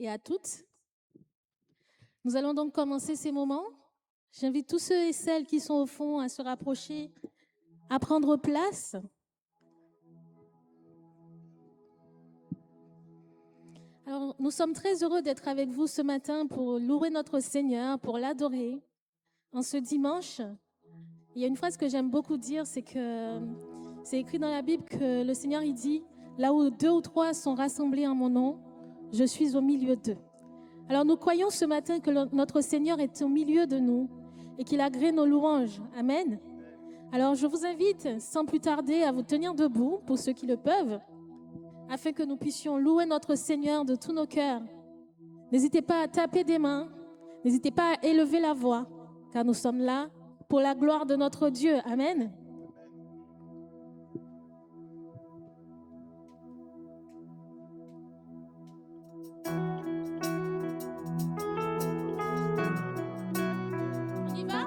et à toutes. Nous allons donc commencer ces moments. J'invite tous ceux et celles qui sont au fond à se rapprocher, à prendre place. Alors, nous sommes très heureux d'être avec vous ce matin pour louer notre Seigneur, pour l'adorer. En ce dimanche, il y a une phrase que j'aime beaucoup dire, c'est écrit dans la Bible que le Seigneur, il dit, là où 2 ou 3 sont rassemblés en mon nom, je suis au milieu d'eux. Alors nous croyons ce matin que notre Seigneur est au milieu de nous et qu'il agrée nos louanges. Amen. Alors je vous invite sans plus tarder à vous tenir debout pour ceux qui le peuvent, afin que nous puissions louer notre Seigneur de tous nos cœurs. N'hésitez pas à taper des mains, n'hésitez pas à élever la voix, car nous sommes là pour la gloire de notre Dieu. Amen. On y va?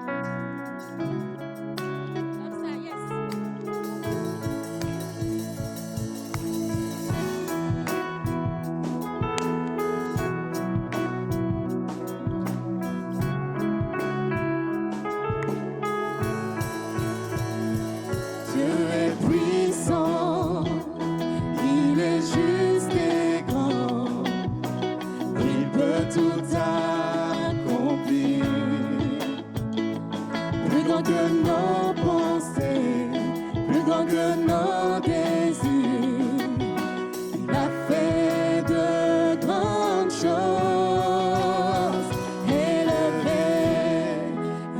Comme ça, yes. Dieu est puissant, il est juste et grand, il peut tout accomplir. Plus grand que nos pensées, plus grand que nos désirs, il a fait de grandes choses. Élevé,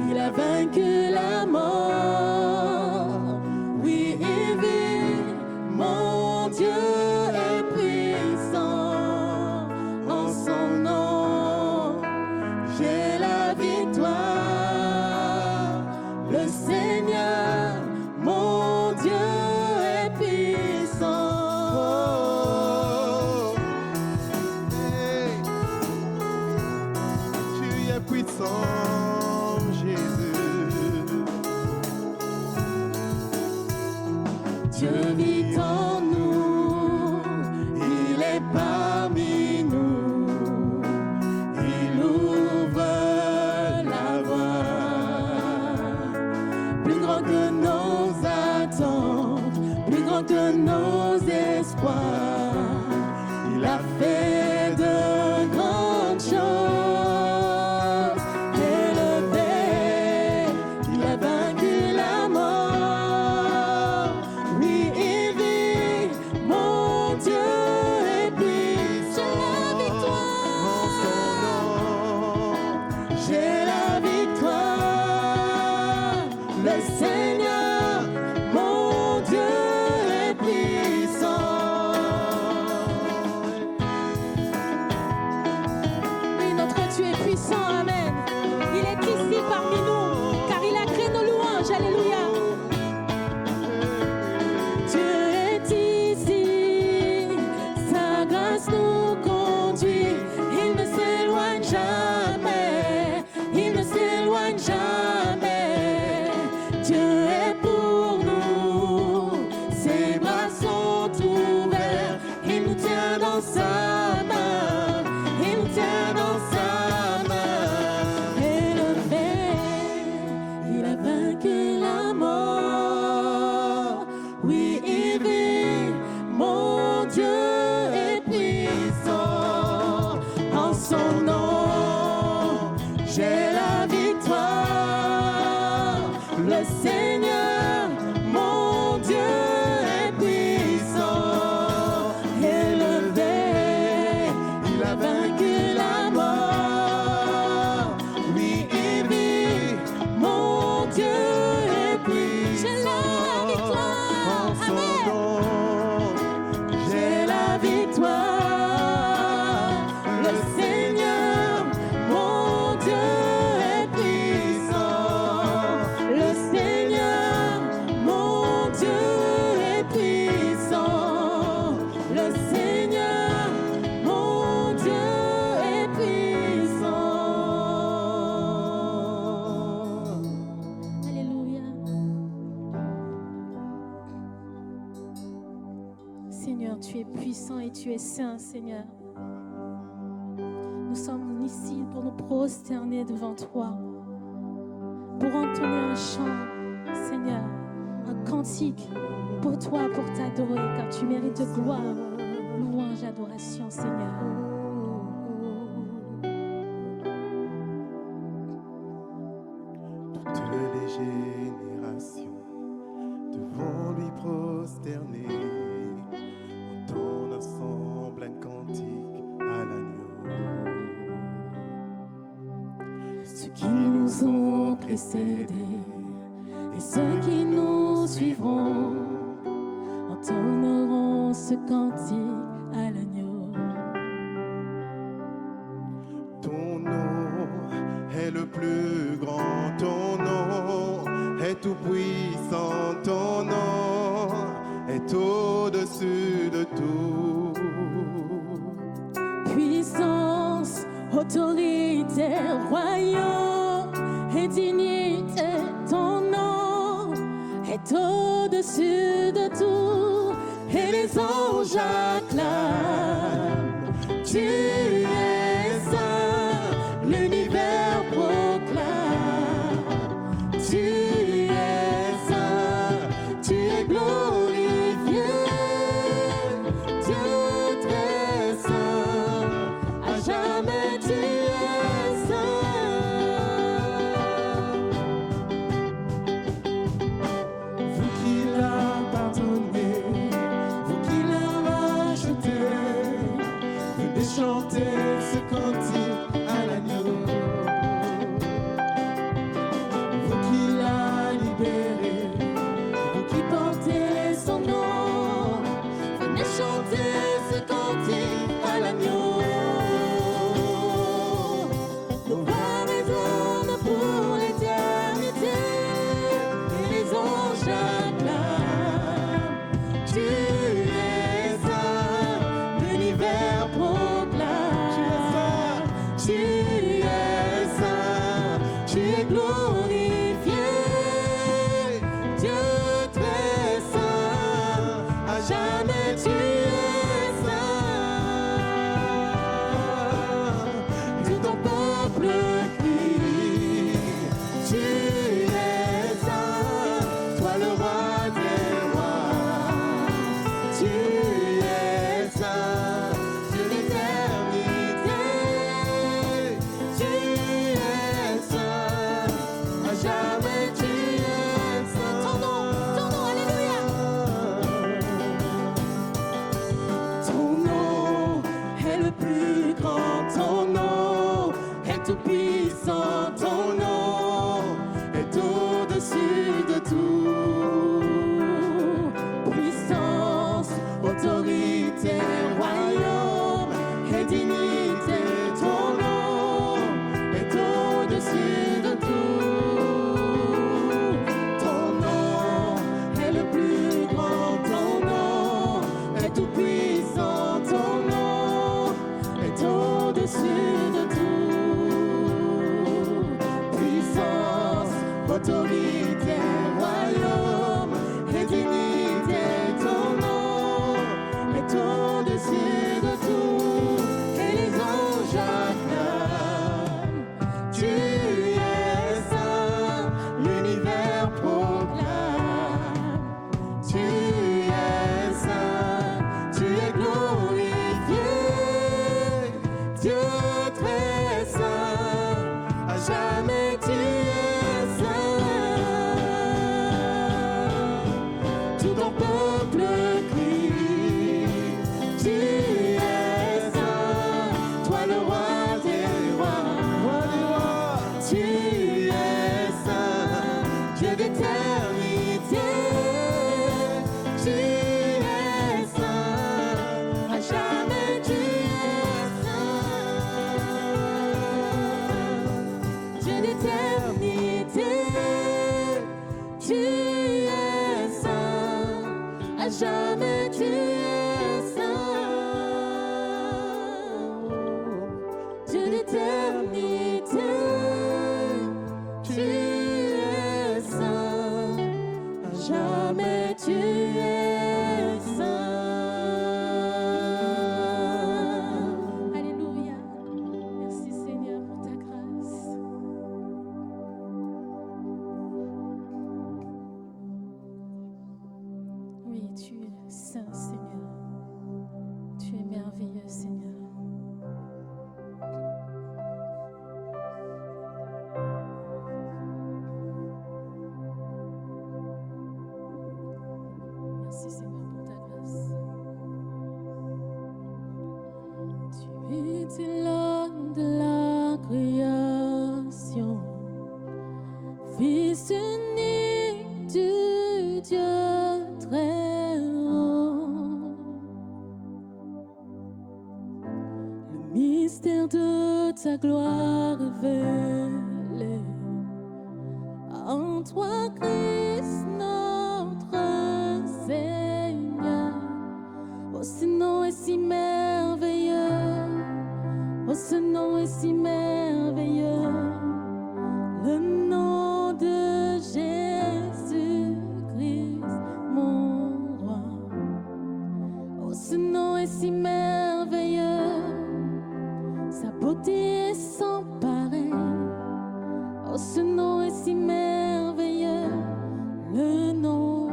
il a vaincu la mort. Oui, il vit, mon Dieu est puissant. En son nom, j'ai la victoire. Le Seigneur, mon Dieu est puissant. Hey. Tu es puissant, Jésus. Dieu vit en nous, il est parmi nous, il ouvre la voie. Plus grand que nos attentes, plus grand que nos espoirs, il a fait de grandes choses. Élevé, il a vaincu la mort. Oui, il vit, mon Dieu est puissant. J'ai la victoire. Le Seigneur, mon Dieu est puissant. Oui, notre Dieu est puissant, amen. Il est ici parmi nous, car il a créé nos louanges, alléluia. Dieu est ici, sa grâce nous conduit, il ne s'éloigne jamais, il ne s'éloigne jamais. Dieu est pour nous, ses bras sont ouverts, il nous tient dans sa main, il nous tient dans sa main. Élevé, il a vaincu la mort. Oui, il vit, mon Dieu est puissant. En son nom, j'ai la victoire. Le Seigneur, mon Dieu est puissant. Élevé, il a vaincu la mort. Oui, il vit, mon Dieu est puissant. J'ai la victoire. En son Amen. nom, J'ai la victoire. Le Seigneur, mon Dieu est puissant. Le Seigneur, mon Dieu est puissant. Le Seigneur, mon Dieu est puissant. Alléluia. Seigneur, tu es puissant et tu es saint, Seigneur. Nous sommes ici pour nous prosterner devant toi, pour entonner un chant, Seigneur, un cantique pour toi, pour t'adorer, car tu mérites de gloire, louange, adoration, Seigneur. Toutes les générations devront lui prosterner, entendre ensemble un cantique à l'agneau. Ceux qui nous ont précédés et ceux qui nous suivront entonneront ce cantique à l'agneau. Ton nom est le plus grand, ton nom est tout puissant, ton nom est au-dessus de tout. Puissance, autorité, royaume et dignité, ton nom est au-dessus de tout. Et les anges acclament, tu es saint, l'univers proclame, tu es saint, tu es glorifié, Dieu très saint, à jamais tu es saint. Vous qui l'a pardonné, vous qui l'a racheté, venez chanter ce cantique à l'agneau. Vous qui l'a libéré, vous qui portez son nom, venez chanter ce cantique à l'agneau. Nos voix résonnent pour l'éternité, et les anges acclament. Tu es saint, l'univers proclame. Tu es saint, tu es glorifié, Dieu très saint, à jamais tu es saint. Tout ton peuple crie, tu es saint, toi le roi des rois. Tu es saint, Dieu d'éternité. Tu es saint, à jamais tu es saint. Ton nom, alléluia. Ton nom est le plus grand, ton nom est tout puissant, ton nom est au-dessus de tout. Puissance, autorité, royaume et dignité, ton nom est au-dessus de tout. Ton nom est le plus grand, ton nom est tout puissant, ton nom est au-dessus de tout. Puissance, autorité, royaume et dignité, ton nom est au-dessus de tout. Et les anges acclament, tu es saint, l'univers proclame. Tu es saint, tu es glorifié, Dieu très saint, à jamais tu es saint. Tout ton peuple crie, tu es saint, toi le roi des rois. Tu es saint, Dieu d'éternité. Tu es saint, à jamais tu es saint. Dieu d'éternité. Tu es saint, à jamais tu es saint. Dieu d'éternité. Tu es saint, à jamais tu es saint. Alléluia. était l'homme de la création, Fils unique du Dieu très haut. Le mystère de ta gloire révélé en toi, Christ, notre Seigneur. Oh, ce nom est si merveilleux. Oh, ce nom est si merveilleux. Le nom de Jésus-Christ, mon roi. Oh, ce nom est si merveilleux. Sa beauté est sans pareil. Oh, ce nom est si merveilleux. Le nom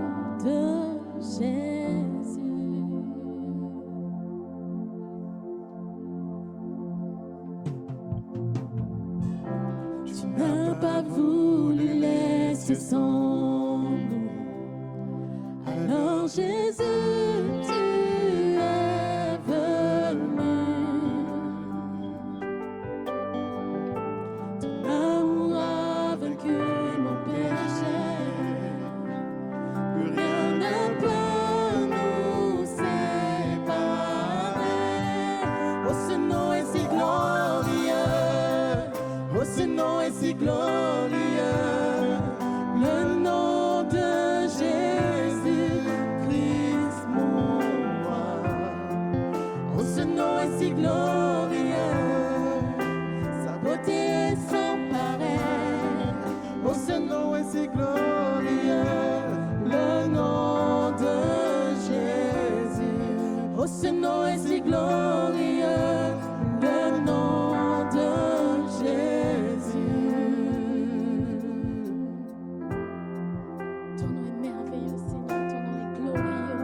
de Jésus. Tu n'as pas voulu laisser sans nous. Alors Jésus, tu es venu. Ton amour a vaincu mon péché. Plus rien ne peut nous séparer. Oh, ce nom est si glorieux. Oh, ce nom est si glorieux. Le nom de Jésus-Christ, mon roi. Oh, ce nom est si glorieux. Sa beauté est sans pareil. Oh, ce nom est si glorieux. Le nom de Jésus. Oh, ce nom est si glorieux. Le nom de Jésus. Ton nom est merveilleux, Seigneur. Ton nom est glorieux.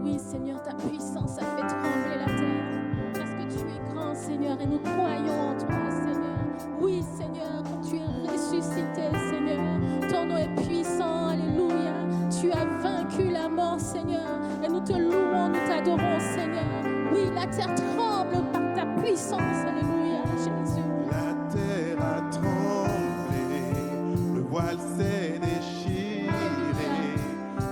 Oui, Seigneur, ta puissance a fait trembler la terre. Parce que tu es grand, Seigneur, et nous croyons en toi, Seigneur. Oui, Seigneur, quand tu es ressuscité, Seigneur, ton nom est puissant. Alléluia. Tu as vaincu la mort, Seigneur. Et nous te louons, nous t'adorons, Seigneur. Oui, la terre tremble par ta puissance. Alléluia, Jésus. La terre a tremblé, le voile s'est déchiré,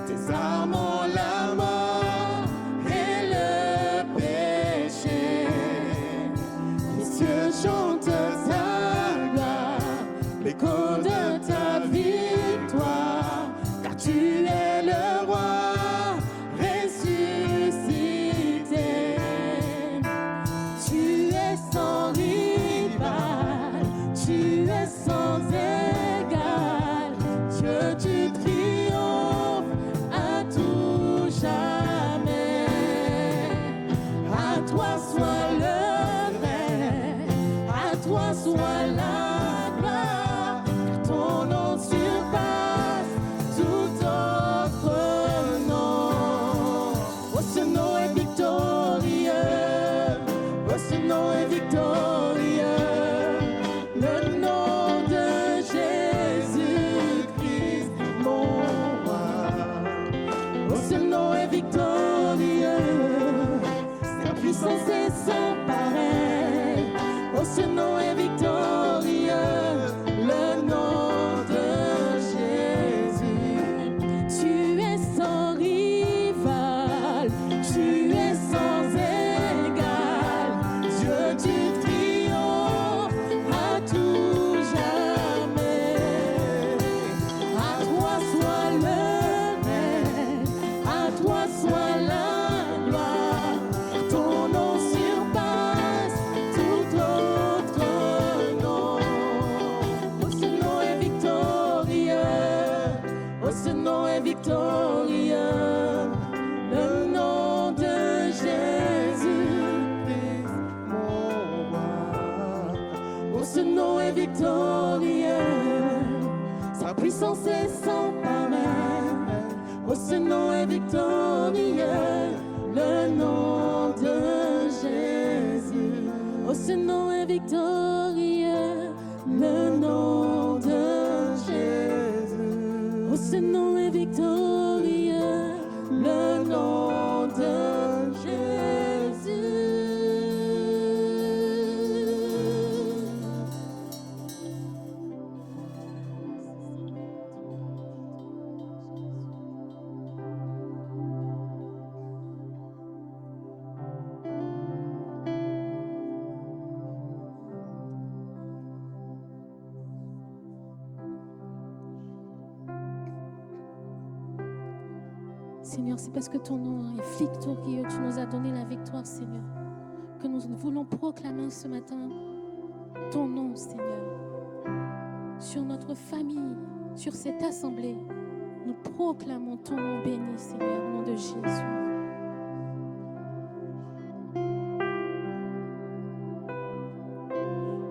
tes armes ont la mort et le péché. Les cieux chantent ta gloire, l'écho de ta victoire, car tu es le roi ressuscité. Tu es sans rival, tu es sans égal. Dieu, tu triomphes à tout jamais. À toi soit le règne, à toi soit la gloire, car ton nom surpasse tout autre nom. Oh, ce nom est victorieux. Oh, ce nom est victorieux. Le nom de Jésus-Christ, mon roi. Oh, ce nom est victorieux. Sa puissance est sans pareil. Oh, ce nom est victorieux. Le nom de Jésus. Tu es sans rival. Tu es sans égal. Dieu, tu triomphes à tout jamais. À toi soit le règne, à toi soit la gloire. Ton nom surpasse tout autre nom. Oh, ce nom est victorieux. Oh, ce nom est victorieux. Le nom de Jésus-Christ, mon roi. Oh, ce nom est victorieux. Sa puissance est sans pareil. Oh, ce nom est victorieux. Le nom de Jésus. Oh, ce nom est victorieux. Le nom de Jésus. Oh, ce nom est victorieux. Le nom de Jésus. Seigneur, c'est parce que ton nom est victorieux. Tu nous as donné la victoire, Seigneur, que nous voulons proclamer ce matin ton nom, Seigneur, sur notre famille, sur cette assemblée. Nous proclamons ton nom béni, Seigneur, au nom de Jésus.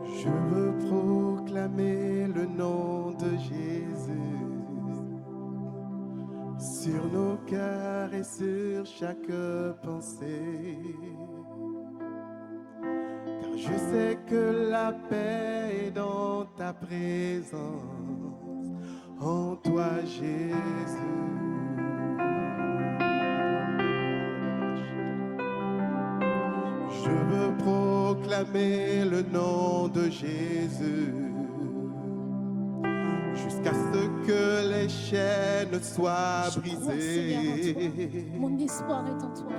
Je veux proclamer le nom de Jésus sur nos cœurs et sur chaque pensée. Car je sais que la paix est dans ta présence, en toi Jésus. Je veux proclamer le nom de Jésus jusqu'à ce que les chaînes soient Je crois, Seigneur, en brisées. toi. Mon espoir est en toi.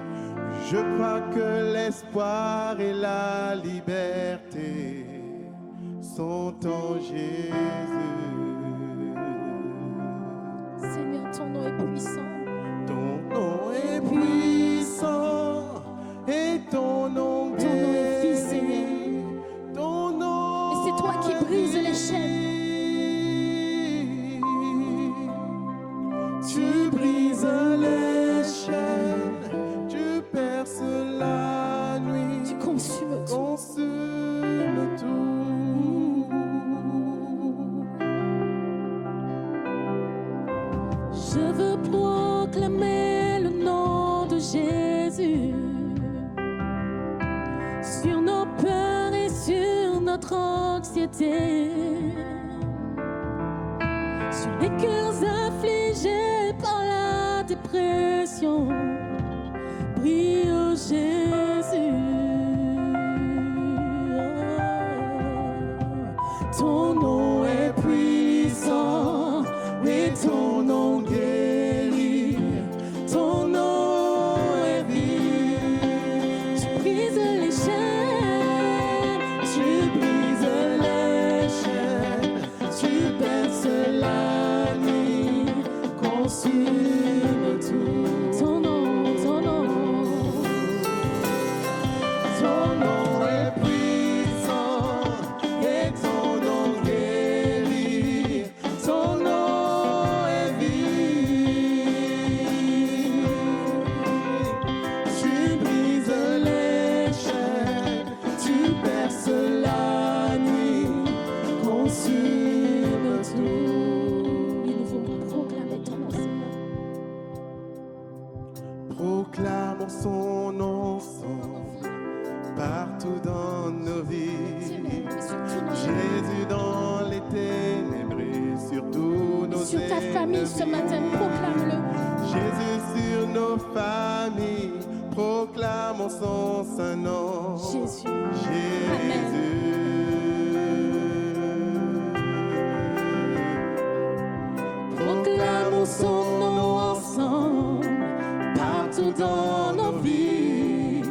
Je crois que l'espoir et la liberté sont en Jésus. Seigneur, ton nom est puissant. Ton nom est puissant et ton nom Ton nom est vie, guérit. Seigneur. Ton nom Et c'est toi qui brises les chaînes. Tu brises les chaînes, tu perces la nuit, Tu consumes tout. consumes tout. Je veux proclamer le nom de Jésus sur nos peurs et sur notre anxiété, sur les cœurs affligés par la dépression. Brille, oh Jésus. Ton nom est puissant, oui, ton nom guérit, ton nom est vie. Tu brises les chaînes, tu brises les chaînes, tu perces la nuit, consume tout. Ton nom, ton nom. Ton nom est puissant et ton nom guérit. Ton nom est vie. Tu brises les chaînes, tu perces la nuit, consumes tout. Et nous voulons proclamer ton nom, Seigneur. Proclamons son nom partout dans nos vies. Jésus dans les ténèbres et sur tous nos Sur ta famille ce matin, proclame-le. Jésus sur nos familles, proclamons son saint nom. Jésus. Proclamons son nom ensemble, partout dans nos vies.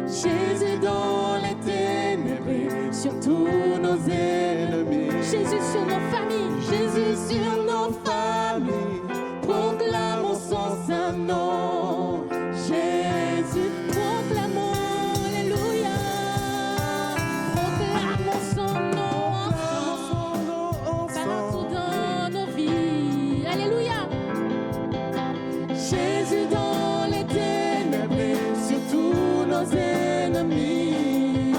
Jésus dans les ténèbres, et sur tous nos ennemis. Jésus sur nos familles, Jésus sur nos familles. Proclamons son saint nom. Jésus, proclamons, alléluia. Proclamons son nom ensemble, partout dans nos vies. Alléluia. Jésus dans les ténèbres, et sur tous nos ennemis.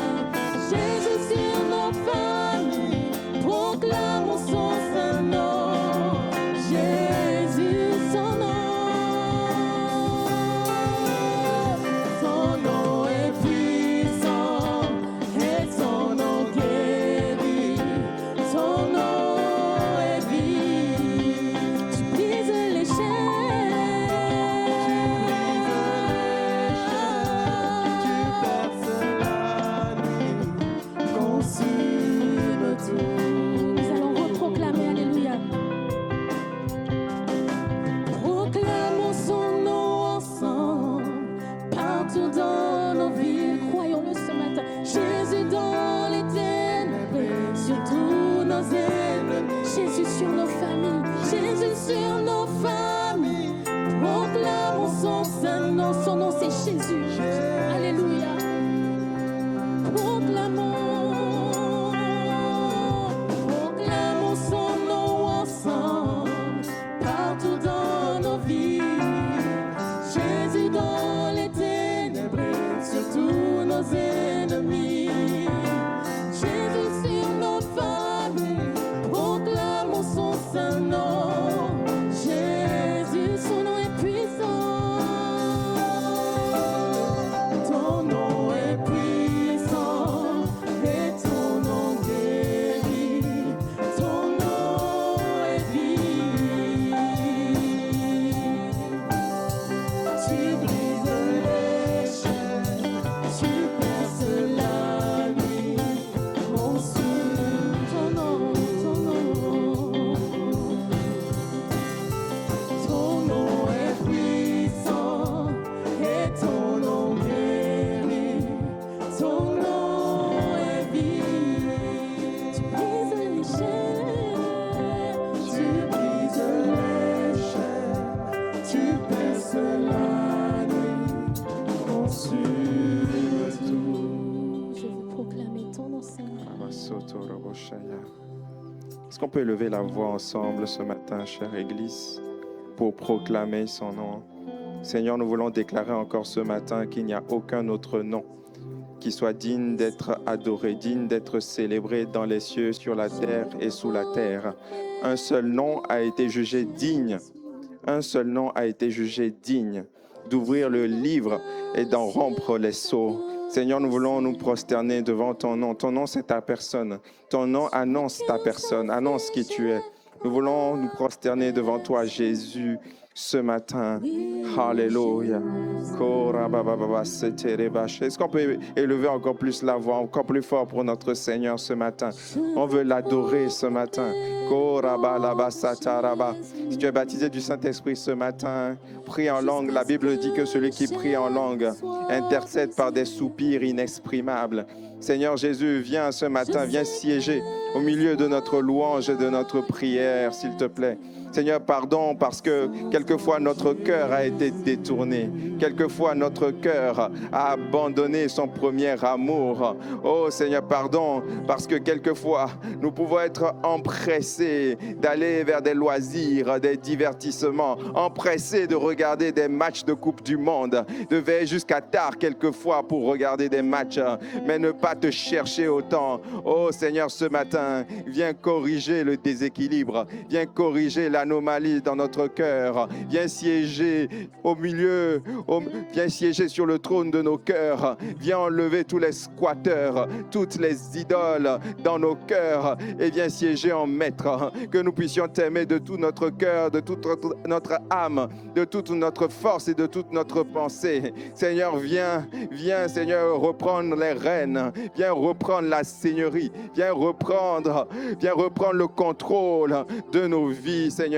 Jésus sur nos familles, proclamons son saint nom. nom, Seigneur. Est-ce qu'on peut élever la voix ensemble ce matin, chère Église, pour proclamer son nom? Seigneur, nous voulons déclarer encore ce matin qu'il n'y a aucun autre nom qui soit digne d'être adoré, digne d'être célébré dans les cieux, sur la terre et sous la terre. Un seul nom a été jugé digne. Un seul nom a été jugé digne d'ouvrir le livre et d'en rompre les sceaux. Seigneur, nous voulons nous prosterner devant ton nom. Ton nom, c'est ta personne. Ton nom annonce ta personne, annonce qui tu es. Nous voulons nous prosterner devant toi, Jésus, ce matin. Alléluia. Est-ce qu'on peut élever encore plus la voix, encore plus fort pour notre Seigneur ce matin? On veut l'adorer ce matin. Si tu es baptisé du Saint-Esprit ce matin, prie en langue. La Bible dit que celui qui prie en langue intercède par des soupirs inexprimables. Seigneur Jésus, viens ce matin, viens siéger au milieu de notre louange et de notre prière, s'il te plaît. Seigneur, pardon parce que quelquefois notre cœur a été détourné. Quelquefois notre cœur a abandonné son premier amour. Oh Seigneur, pardon parce que quelquefois nous pouvons être empressés d'aller vers des loisirs, des divertissements, empressés de regarder des matchs de Coupe du Monde, de veiller jusqu'à tard quelquefois pour regarder des matchs, mais ne pas te chercher autant. Oh Seigneur, ce matin, viens corriger le déséquilibre, viens corriger l'anomalie dans notre cœur, viens siéger au milieu, viens siéger sur le trône de nos cœurs, viens enlever tous les squatteurs, toutes les idoles dans nos cœurs et viens siéger en maître, que nous puissions t'aimer de tout notre cœur, de toute notre âme, de toute notre force et de toute notre pensée. Seigneur, viens Seigneur reprendre les rênes, viens reprendre la seigneurie, viens reprendre le contrôle de nos vies, Seigneur.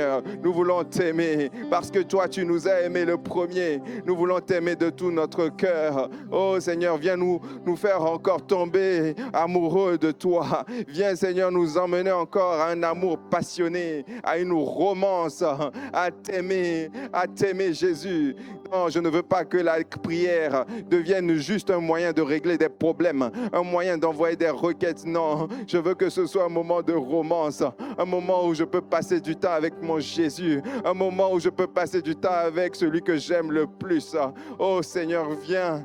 Nous voulons t'aimer parce que toi, tu nous as aimés le premier. Nous voulons t'aimer de tout notre cœur. Oh Seigneur, viens nous faire encore tomber amoureux de toi. Viens Seigneur nous emmener encore à un amour passionné, à une romance, à t'aimer Jésus. Non, je ne veux pas que la prière devienne juste un moyen de régler des problèmes, un moyen d'envoyer des requêtes. Non, je veux que ce soit un moment de romance, un moment où je peux passer du temps avec mon Jésus, un moment où je peux passer du temps avec celui que j'aime le plus. Oh Seigneur, viens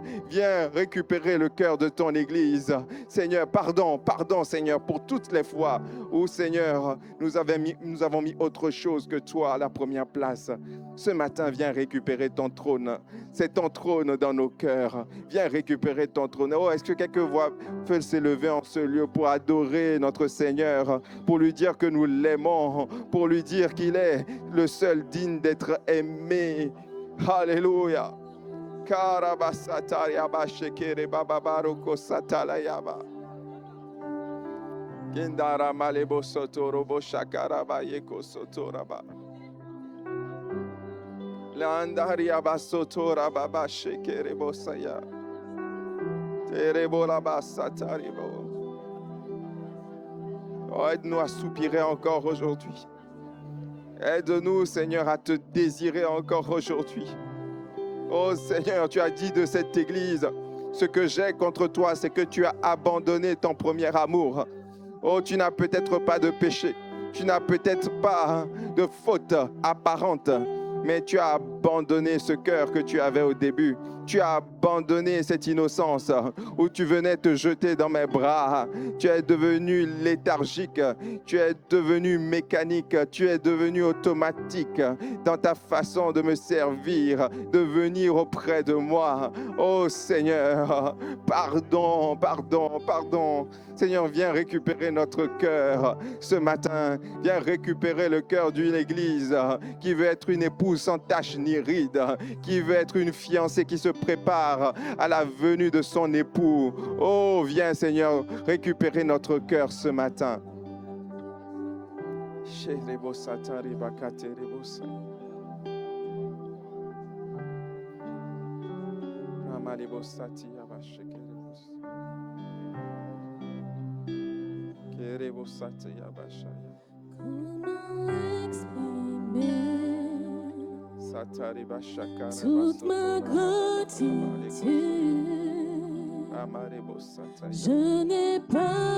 récupérer le cœur de ton Église. Seigneur, pardon Seigneur pour toutes les fois où Seigneur, nous avons mis autre chose que toi à la première place. Ce matin, viens récupérer ton trône. C'est ton trône dans nos cœurs. Viens récupérer ton trône. Oh, est-ce que quelqu'un peut s'élever en ce lieu pour adorer notre Seigneur, pour lui dire que nous l'aimons, pour lui dire qu'il est le seul digne d'être aimé. Alléluia. Gendara malebo sotorobo shakaraba yeko sotoraba. Landaria basotora baba shekerebo saya. Terebo la basataribo. Oh, aide-nous à soupirer encore aujourd'hui. Aide-nous, Seigneur, à te désirer encore aujourd'hui. Oh Seigneur, tu as dit de cette Église, ce que j'ai contre toi, c'est que tu as abandonné ton premier amour. Oh, tu n'as peut-être pas de péché, tu n'as peut-être pas de faute apparente, mais tu as abandonné ce cœur que tu avais au début. Tu as abandonné cette innocence où tu venais te jeter dans mes bras. Tu es devenu léthargique, tu es devenu mécanique, tu es devenu automatique dans ta façon de me servir, de venir auprès de moi. Oh Seigneur, pardon. Seigneur, viens récupérer notre cœur ce matin. Viens récupérer le cœur d'une Église qui veut être une épouse sans tache ni ride, qui veut être une fiancée qui se prépare à la venue de son époux. Oh, viens Seigneur récupérer notre cœur ce matin. Toute ma gratitude, je n'ai pas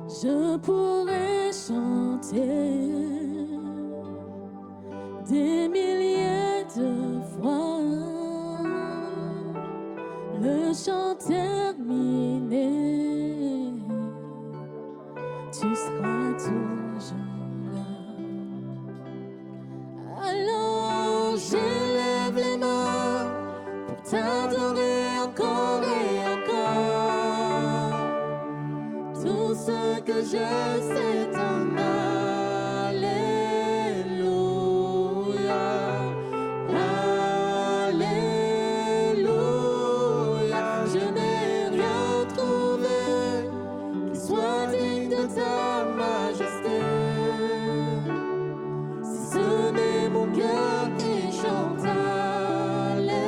Je pourrais chanter des milliers de fois le chant terminé. Tu seras toujours là. Alors j'élève les mains pour t'adorer encore et encore. Tout ce que je sais, ton Alléluia. Alléluia. Je n'ai rien trouvé qui soit digne de ta majesté. Si ce n'est mon cœur qui chante Alléluia.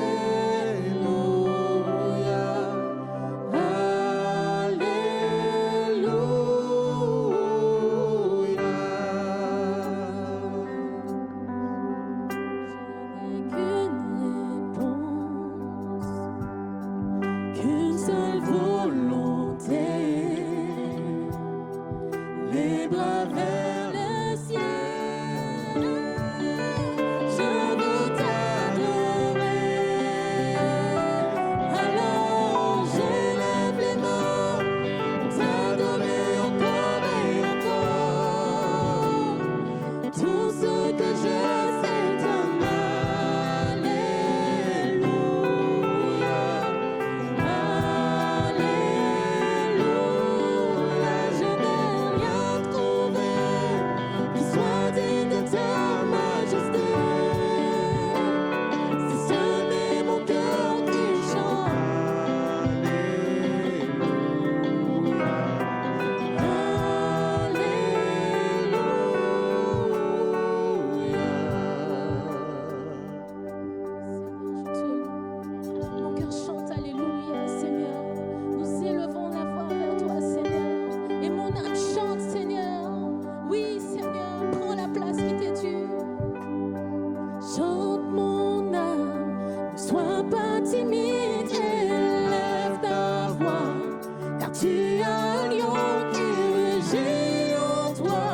Qu'une seule volonté, les bras vers le ciel. Je veux t'adorer. Alors j'élève les mains pour t'adorer encore et encore. Tout ce que je sais, ton Alléluia. Alléluia, je n'ai rien trouvé qui soit digne de ta majesté. Si ce n'est mon cœur qui chante Alléluia. Mon cœur chante Alléluia, Seigneur. Nous élevons la voix vers toi, Seigneur. Et mon âme chante, Seigneur. Oui, Seigneur, prends la place qui t'est due. Chante mon âme, ne sois pas timide, élève ta voix, car tu as un lion qui rugit en toi.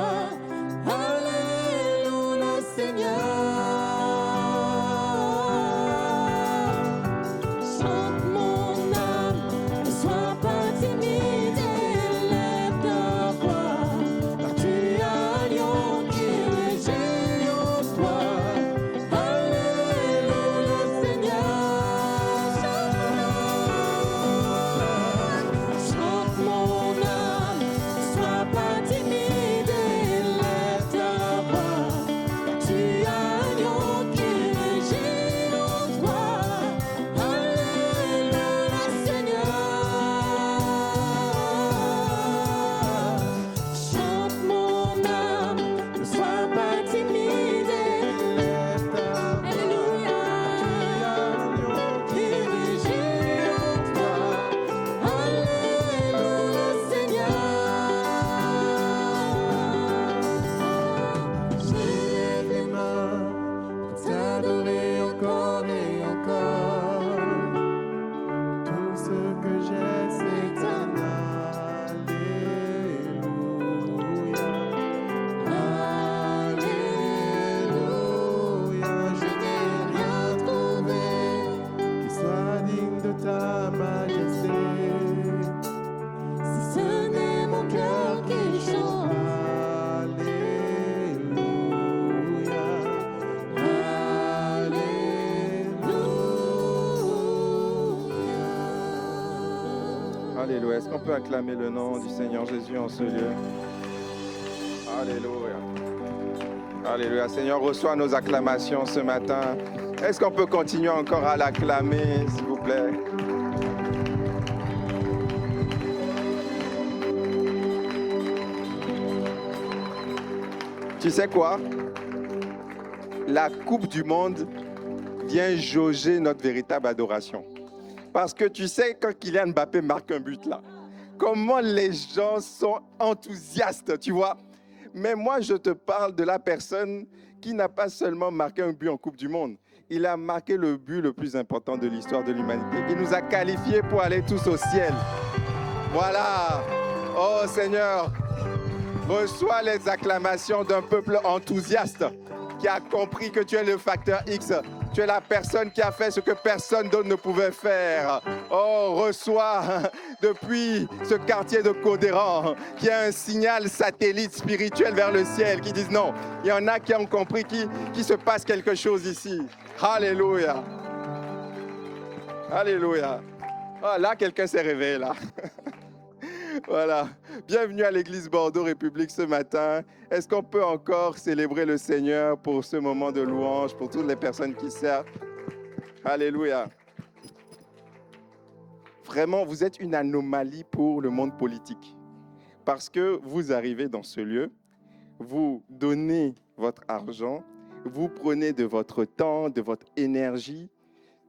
Alléluia, Seigneur. Chante mon âme, ne sois pas timide, élève ta voix, car tu as un lion qui rugit en toi. Alléluia, Seigneur. Chante mon âme, ne sois pas timide, élève ta voix, car tu as un lion qui rugit en toi. Alléluia, Seigneur. Chante mon âme, ne sois pas timide, élève ta voix. Alléluia, qui rugit en toi. Alléluia, Seigneur. J'élève les mains pour t'adorer encore et encore. Tout ce que j'ai, c'est ton Alléluia. Alléluia. Je n'ai rien trouvé qui soit digne de ta majesté. Si ce n'est mon cœur qui chante Alléluia. Alléluia. Alléluia. Est-ce qu'on peut acclamer le nom du Seigneur Jésus en ce lieu? Alléluia. Alléluia. Seigneur, reçois nos acclamations ce matin. Est-ce qu'on peut continuer encore à l'acclamer, s'il vous plaît? Tu sais quoi? La Coupe du Monde vient jauger notre véritable adoration. Parce que tu sais, quand Kylian Mbappé marque un but là, comment les gens sont enthousiastes, tu vois. Mais moi, je te parle de la personne qui n'a pas seulement marqué un but en Coupe du Monde. Il a marqué le but le plus important de l'histoire de l'humanité. Il nous a qualifiés pour aller tous au ciel. Voilà. Oh Seigneur, reçois les acclamations d'un peuple enthousiaste qui a compris que tu es le facteur X. Tu es la personne qui a fait ce que personne d'autre ne pouvait faire. Oh, reçois depuis ce quartier de Codéran qui a un signal satellite spirituel vers le ciel qui disent non. Il y en a qui ont compris qu'il se passe quelque chose ici. Alléluia. Alléluia. Oh, là, quelqu'un s'est réveillé là. Voilà. Bienvenue à l'église Bordeaux République ce matin. Est-ce qu'on peut encore célébrer le Seigneur pour ce moment de louange, pour toutes les personnes qui servent? Alléluia. Vraiment, vous êtes une anomalie pour le monde politique. Parce que vous arrivez dans ce lieu, vous donnez votre argent, vous prenez de votre temps, de votre énergie,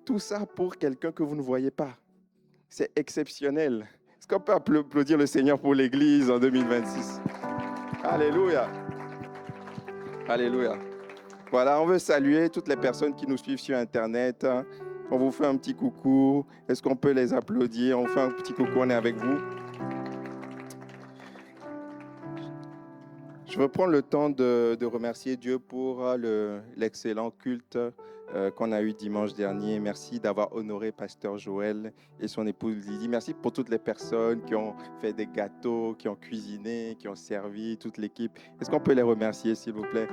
tout ça pour quelqu'un que vous ne voyez pas. C'est exceptionnel. Est-ce qu'on peut applaudir le Seigneur pour l'Église en 2026? Alléluia. Alléluia. Voilà, on veut saluer toutes les personnes qui nous suivent sur Internet. On vous fait un petit coucou. Est-ce qu'on peut les applaudir? On fait un petit coucou, on est avec vous. Je veux prendre le temps de remercier Dieu pour l'excellent culte qu'on a eu dimanche dernier. Merci d'avoir honoré Pasteur Joël et son épouse Lydie. Merci pour toutes les personnes qui ont fait des gâteaux, qui ont cuisiné, qui ont servi, toute l'équipe. Est-ce qu'on peut les remercier, s'il vous plaît?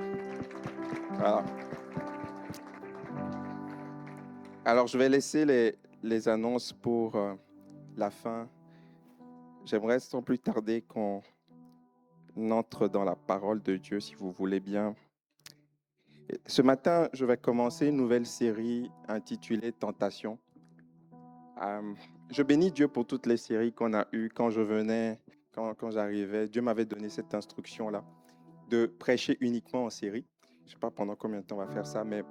Voilà. Alors, je vais laisser les annonces pour la fin. J'aimerais sans plus tarder qu'on entre dans la parole de Dieu, si vous voulez bien. Ce matin, je vais commencer une nouvelle série intitulée Tentation. Je bénis Dieu pour toutes les séries qu'on a eues quand je venais, quand j'arrivais. Dieu m'avait donné cette instruction-là de prêcher uniquement en série. Je ne sais pas pendant combien de temps on va faire ça, mais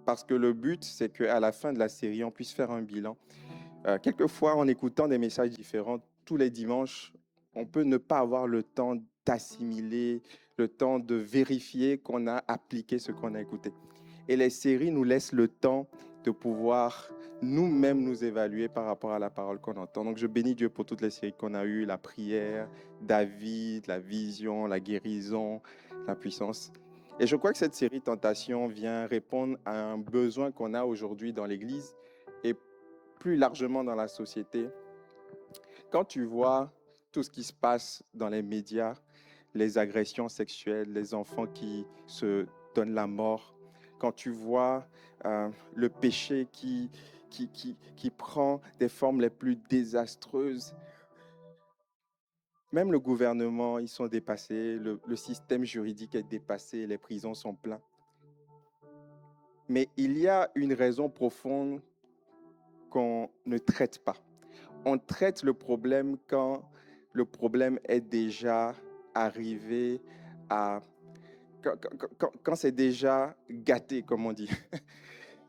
parce que le but, c'est qu'à la fin de la série, on puisse faire un bilan. Quelquefois, en écoutant des messages différents, tous les dimanches, on peut ne pas avoir le temps d'assimiler, le temps de vérifier qu'on a appliqué ce qu'on a écouté. Et les séries nous laissent le temps de pouvoir nous-mêmes nous évaluer par rapport à la parole qu'on entend. Donc, je bénis Dieu pour toutes les séries qu'on a eues, la prière, David, la vision, la guérison, la puissance. Et je crois que cette série Tentation vient répondre à un besoin qu'on a aujourd'hui dans l'Église et plus largement dans la société. Quand tu vois tout ce qui se passe dans les médias, les agressions sexuelles, les enfants qui se donnent la mort, quand tu vois le péché qui prend des formes les plus désastreuses, même le gouvernement, ils sont dépassés, le système juridique est dépassé, les prisons sont pleines. Mais il y a une raison profonde qu'on ne traite pas. On traite le problème quand le problème est déjà arrivé à... Quand c'est déjà gâté, comme on dit.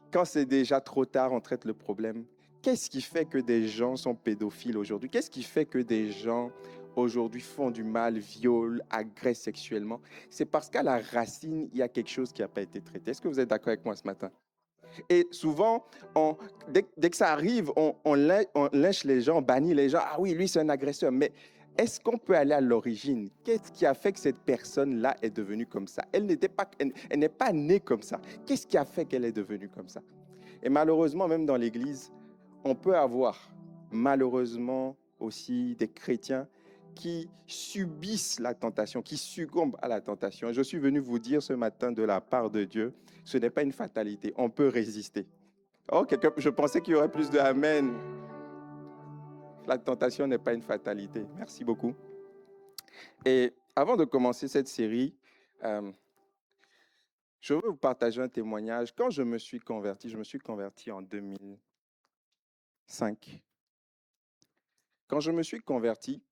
Quand c'est déjà trop tard, on traite le problème. Qu'est-ce qui fait que des gens sont pédophiles aujourd'hui? Qu'est-ce qui fait que des gens aujourd'hui font du mal, violent, agressent sexuellement? C'est parce qu'à la racine, il y a quelque chose qui n'a pas été traité. Est-ce que vous êtes d'accord avec moi ce matin? Et souvent, dès que ça arrive, on lynche les gens, on bannit les gens. Ah oui, lui, c'est un agresseur. Mais est-ce qu'on peut aller à l'origine? Qu'est-ce qui a fait que cette personne-là est devenue comme ça? Elle n'est pas née comme ça. Qu'est-ce qui a fait qu'elle est devenue comme ça? Et malheureusement, même dans l'Église, on peut avoir malheureusement aussi des chrétiens qui subissent la tentation, qui succombent à la tentation. Je suis venu vous dire ce matin de la part de Dieu, ce n'est pas une fatalité, on peut résister. Oh, je pensais qu'il y aurait plus de amen. La tentation n'est pas une fatalité. Merci beaucoup. Et avant de commencer cette série, je veux vous partager un témoignage. Quand je me suis converti en 2005. Quand je me suis converti,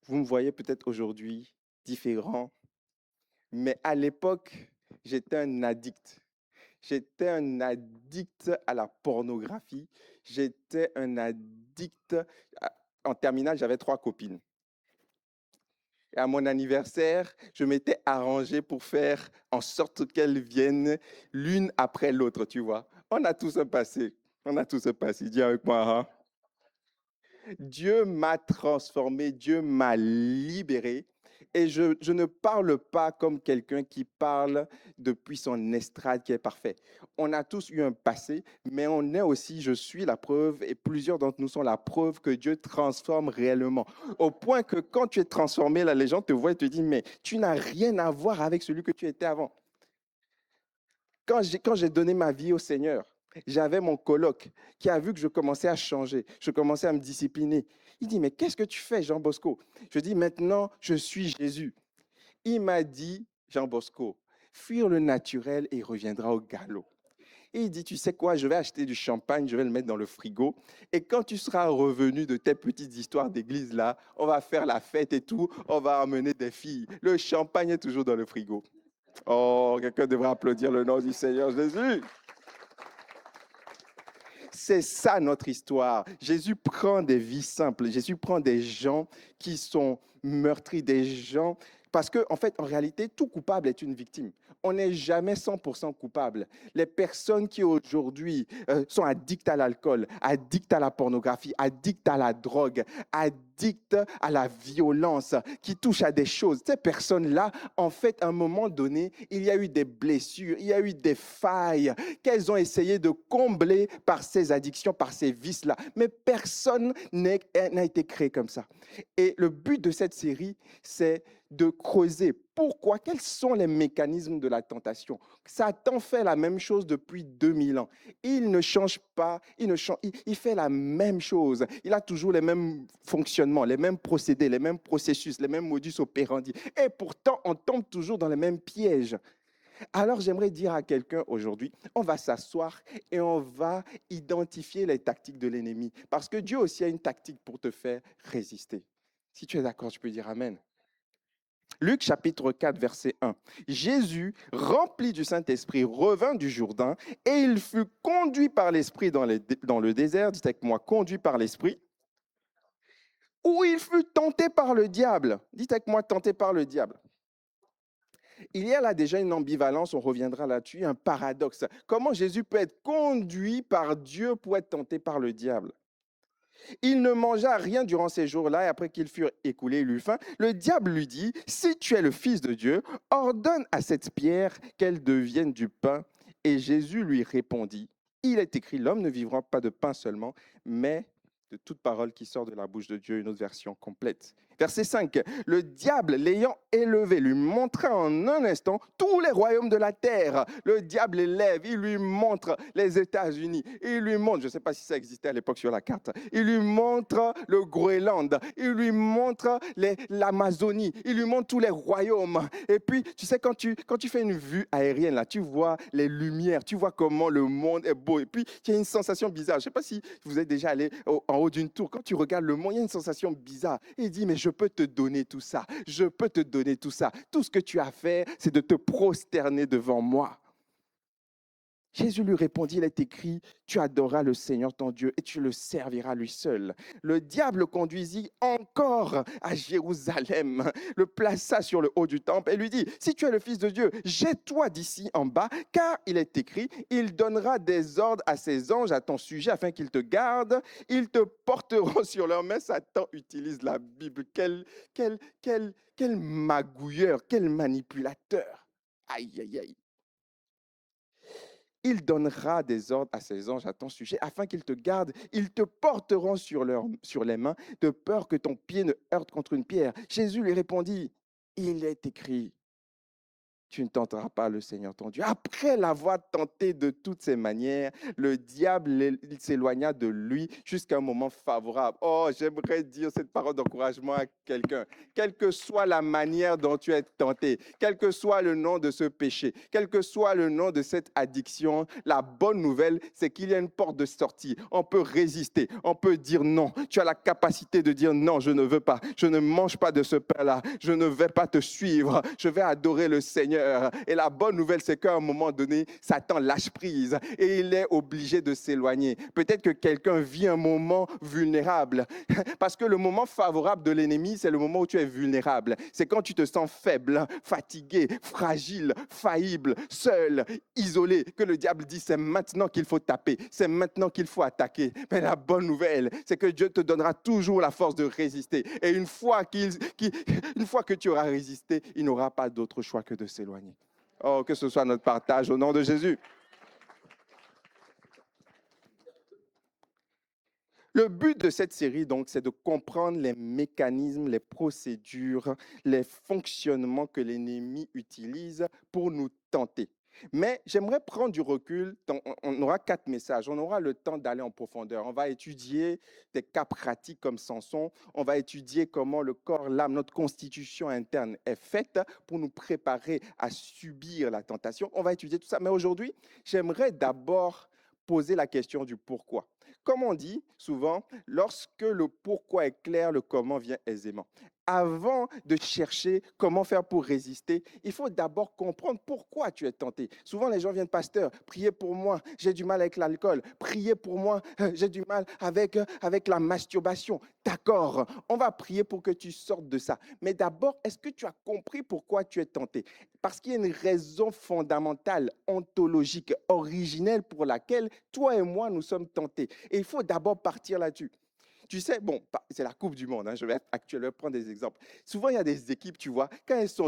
vous me voyez peut-être aujourd'hui différent, mais à l'époque, j'étais un addict. J'étais un addict à la pornographie. J'étais un addict. En terminale, j'avais 3 copines. Et à mon anniversaire, je m'étais arrangé pour faire en sorte qu'elles viennent l'une après l'autre, tu vois. On a tous un passé. On a tous un passé. Dis avec moi, hein? Dieu m'a transformé, Dieu m'a libéré. Et je ne parle pas comme quelqu'un qui parle depuis son estrade qui est parfait. On a tous eu un passé, mais on est aussi, je suis la preuve, et plusieurs d'entre nous sont la preuve que Dieu transforme réellement. Au point que quand tu es transformé, là, les gens te voient et te disent, mais tu n'as rien à voir avec celui que tu étais avant. Quand j'ai donné ma vie au Seigneur, j'avais mon coloc qui a vu que je commençais à changer, je commençais à me discipliner. Il dit, mais qu'est-ce que tu fais, Jean Bosco? Je dis, maintenant, je suis Jésus. Il m'a dit, Jean Bosco, fuir le naturel et il reviendra au galop. Et il dit, tu sais quoi, je vais acheter du champagne, je vais le mettre dans le frigo. Et quand tu seras revenu de tes petites histoires d'église là, on va faire la fête et tout, on va amener des filles. Le champagne est toujours dans le frigo. Oh, quelqu'un devrait applaudir le nom du Seigneur Jésus. C'est ça notre histoire. Jésus prend des vies simples. Jésus prend des gens qui sont meurtris, des gens... Parce qu'en fait, en réalité, tout coupable est une victime. On n'est jamais 100% coupable. Les personnes qui aujourd'hui sont addictes à l'alcool, addictes à la pornographie, addictes à la drogue, addictes à la violence, qui touchent à des choses, ces personnes-là, en fait, à un moment donné, il y a eu des blessures, il y a eu des failles qu'elles ont essayé de combler par ces addictions, par ces vices-là. Mais personne n'a été créé comme ça. Et le but de cette série, c'est de creuser pourquoi, quels sont les mécanismes de la tentation. Satan fait la même chose depuis 2000 ans. Il ne change pas, il fait la même chose. Il a toujours les mêmes fonctionnements, les mêmes procédés, les mêmes processus, les mêmes modus operandi. Et pourtant, on tombe toujours dans les mêmes pièges. Alors, j'aimerais dire à quelqu'un aujourd'hui, on va s'asseoir et on va identifier les tactiques de l'ennemi. Parce que Dieu aussi a une tactique pour te faire résister. Si tu es d'accord, tu peux dire Amen. Luc chapitre 4, verset 1. Jésus, rempli du Saint-Esprit, revint du Jourdain et il fut conduit par l'Esprit dans le désert. Dites avec moi, conduit par l'Esprit. Où il fut tenté par le diable. Dites avec moi, tenté par le diable. Il y a là déjà une ambivalence, on reviendra là-dessus, un paradoxe. Comment Jésus peut être conduit par Dieu pour être tenté par le diable? Il ne mangea rien durant ces jours-là, et après qu'ils furent écoulés, il eut faim. Le diable lui dit, si tu es le Fils de Dieu, ordonne à cette pierre qu'elle devienne du pain. Et Jésus lui répondit, il est écrit, l'homme ne vivra pas de pain seulement, mais de toute parole qui sort de la bouche de Dieu, une autre version complète. Verset 5, le diable l'ayant élevé lui montra en un instant tous les royaumes de la terre. Le diable élève, il lui montre les États-Unis, il lui montre, je ne sais pas si ça existait à l'époque sur la carte, il lui montre le Groenland, il lui montre l'Amazonie, il lui montre tous les royaumes. Et puis, tu sais, quand tu fais une vue aérienne, là, tu vois les lumières, tu vois comment le monde est beau. Et puis, il y a une sensation bizarre. Je ne sais pas si vous êtes déjà allé en haut d'une tour. Quand tu regardes le monde, il y a une sensation bizarre. Et il dit, mais je peux te donner tout ça. Je peux te donner tout ça. Tout ce que tu as fait, c'est de te prosterner devant moi. Jésus lui répondit, il est écrit, tu adoreras le Seigneur ton Dieu et tu le serviras lui seul. Le diable le conduisit encore à Jérusalem, le plaça sur le haut du temple et lui dit, si tu es le Fils de Dieu, jette-toi d'ici en bas, car il est écrit, il donnera des ordres à ses anges à ton sujet afin qu'ils te gardent, ils te porteront sur leurs mains. Satan utilise la Bible. Quel magouilleur, quel manipulateur. Aïe, aïe, aïe. Il donnera des ordres à ses anges à ton sujet, afin qu'ils te gardent. Ils te porteront sur les mains, de peur que ton pied ne heurte contre une pierre. Jésus lui répondit, il est écrit, tu ne tenteras pas le Seigneur ton Dieu. Après l'avoir tenté de toutes ses manières, le diable s'éloigna de lui jusqu'à un moment favorable. Oh, j'aimerais dire cette parole d'encouragement à quelqu'un. Quelle que soit la manière dont tu es tenté, quel que soit le nom de ce péché, quel que soit le nom de cette addiction, la bonne nouvelle, c'est qu'il y a une porte de sortie. On peut résister, on peut dire non. Tu as la capacité de dire non, je ne veux pas, je ne mange pas de ce pain-là, je ne vais pas te suivre, je vais adorer le Seigneur. Seigneur. Et la bonne nouvelle, c'est qu'à un moment donné, Satan lâche prise et il est obligé de s'éloigner. Peut-être que quelqu'un vit un moment vulnérable parce que le moment favorable de l'ennemi, c'est le moment où tu es vulnérable. C'est quand tu te sens faible, fatigué, fragile, faillible, seul, isolé, que le diable dit c'est maintenant qu'il faut taper, c'est maintenant qu'il faut attaquer. Mais la bonne nouvelle, c'est que Dieu te donnera toujours la force de résister. Et une fois que tu auras résisté, il n'aura pas d'autre choix que de s'éloigner. Oh, que ce soit notre partage au nom de Jésus. Le but de cette série, donc, c'est de comprendre les mécanismes, les procédures, les fonctionnements que l'ennemi utilise pour nous tenter. Mais j'aimerais prendre du recul. On aura 4 messages. On aura le temps d'aller en profondeur. On va étudier des cas pratiques comme Samson. On va étudier comment le corps, l'âme, notre constitution interne est faite pour nous préparer à subir la tentation. On va étudier tout ça. Mais aujourd'hui, j'aimerais d'abord poser la question du pourquoi. Comme on dit souvent, lorsque le pourquoi est clair, le comment vient aisément. Avant de chercher comment faire pour résister, il faut d'abord comprendre pourquoi tu es tenté. Souvent, les gens viennent, pasteur, priez pour moi, j'ai du mal avec l'alcool. Priez pour moi, j'ai du mal avec la masturbation. D'accord, on va prier pour que tu sortes de ça. Mais d'abord, est-ce que tu as compris pourquoi tu es tenté? Parce qu'il y a une raison fondamentale, ontologique, originelle pour laquelle toi et moi, nous sommes tentés. Et il faut d'abord partir là-dessus. Tu sais, bon, c'est la Coupe du Monde, hein, je vais prendre des exemples. Souvent, il y a des équipes, tu vois, quand elles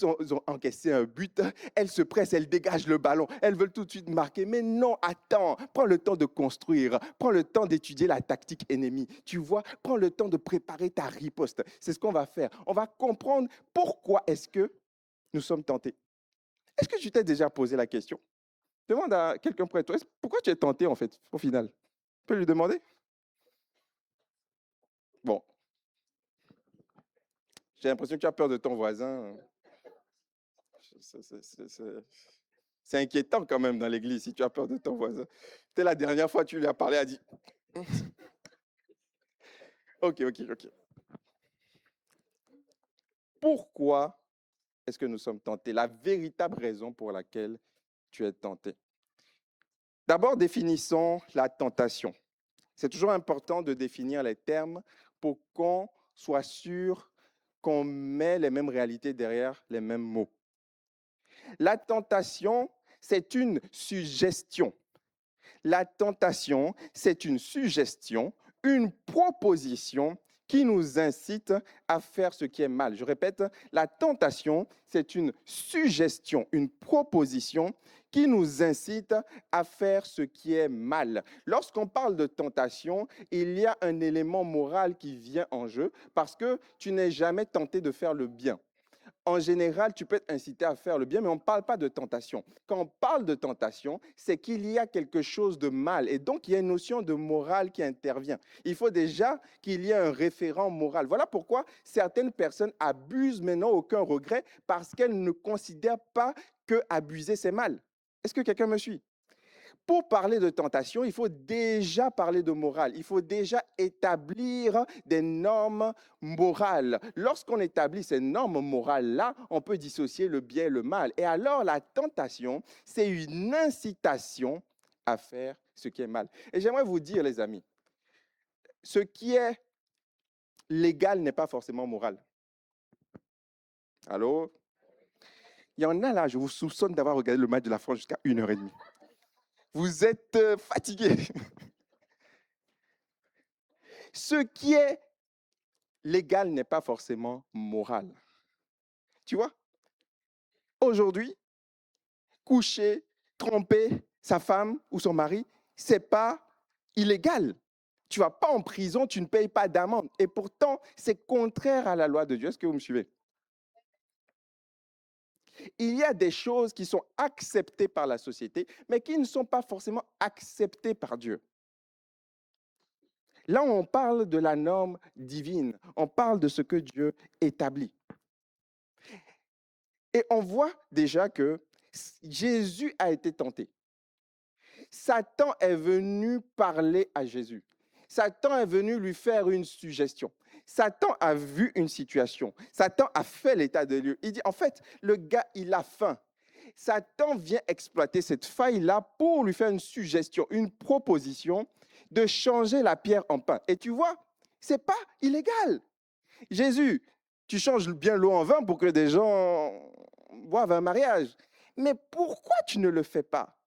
ont encaissé un but, elles se pressent, elles dégagent le ballon, elles veulent tout de suite marquer. Mais non, attends, prends le temps de construire, prends le temps d'étudier la tactique ennemie, tu vois, prends le temps de préparer ta riposte. C'est ce qu'on va faire. On va comprendre pourquoi est-ce que nous sommes tentés. Est-ce que tu t'es déjà posé la question? Demande à quelqu'un près de toi, pourquoi tu es tenté en fait, au final? Tu peux lui demander? Bon, j'ai l'impression que tu as peur de ton voisin. C'est inquiétant quand même dans l'église si tu as peur de ton voisin. Peut-être la dernière fois tu lui as parlé, elle a dit Ok. Pourquoi est-ce que nous sommes tentés? La véritable raison pour laquelle tu es tenté. D'abord, définissons la tentation. C'est toujours important de définir les termes pour qu'on soit sûr qu'on met les mêmes réalités derrière les mêmes mots. La tentation, c'est une suggestion. La tentation, c'est une suggestion, une proposition qui nous incite à faire ce qui est mal. Je répète, la tentation, c'est une suggestion, une proposition qui nous incite à faire ce qui est mal. Lorsqu'on parle de tentation, il y a un élément moral qui vient en jeu parce que tu n'es jamais tenté de faire le bien. En général, tu peux être incité à faire le bien, mais on ne parle pas de tentation. Quand on parle de tentation, c'est qu'il y a quelque chose de mal. Et donc, il y a une notion de morale qui intervient. Il faut déjà qu'il y ait un référent moral. Voilà pourquoi certaines personnes abusent, mais n'ont aucun regret, parce qu'elles ne considèrent pas que abuser, c'est mal. Est-ce que quelqu'un me suit? Pour parler de tentation, il faut déjà parler de morale. Il faut déjà établir des normes morales. Lorsqu'on établit ces normes morales-là, on peut dissocier le bien et le mal. Et alors, la tentation, c'est une incitation à faire ce qui est mal. Et j'aimerais vous dire, les amis, ce qui est légal n'est pas forcément moral. Allô? Il y en a là, je vous soupçonne d'avoir regardé le match de la France jusqu'à 1h30. Vous êtes fatigués. Ce qui est légal n'est pas forcément moral. Tu vois? Aujourd'hui, coucher, tromper sa femme ou son mari, c'est pas illégal. Tu vas pas en prison, tu ne payes pas d'amende. Et pourtant, c'est contraire à la loi de Dieu. Est-ce que vous me suivez? Il y a des choses qui sont acceptées par la société, mais qui ne sont pas forcément acceptées par Dieu. Là, on parle de la norme divine. On parle de ce que Dieu établit. Et on voit déjà que Jésus a été tenté. Satan est venu parler à Jésus. Satan est venu lui faire une suggestion. Satan a vu une situation. Satan a fait l'état de lieu. Il dit, en fait, le gars, il a faim. Satan vient exploiter cette faille-là pour lui faire une suggestion, une proposition de changer la pierre en pain. Et tu vois, c'est pas illégal. Jésus, tu changes bien l'eau en vin pour que des gens boivent un mariage. Mais pourquoi tu ne le fais pas?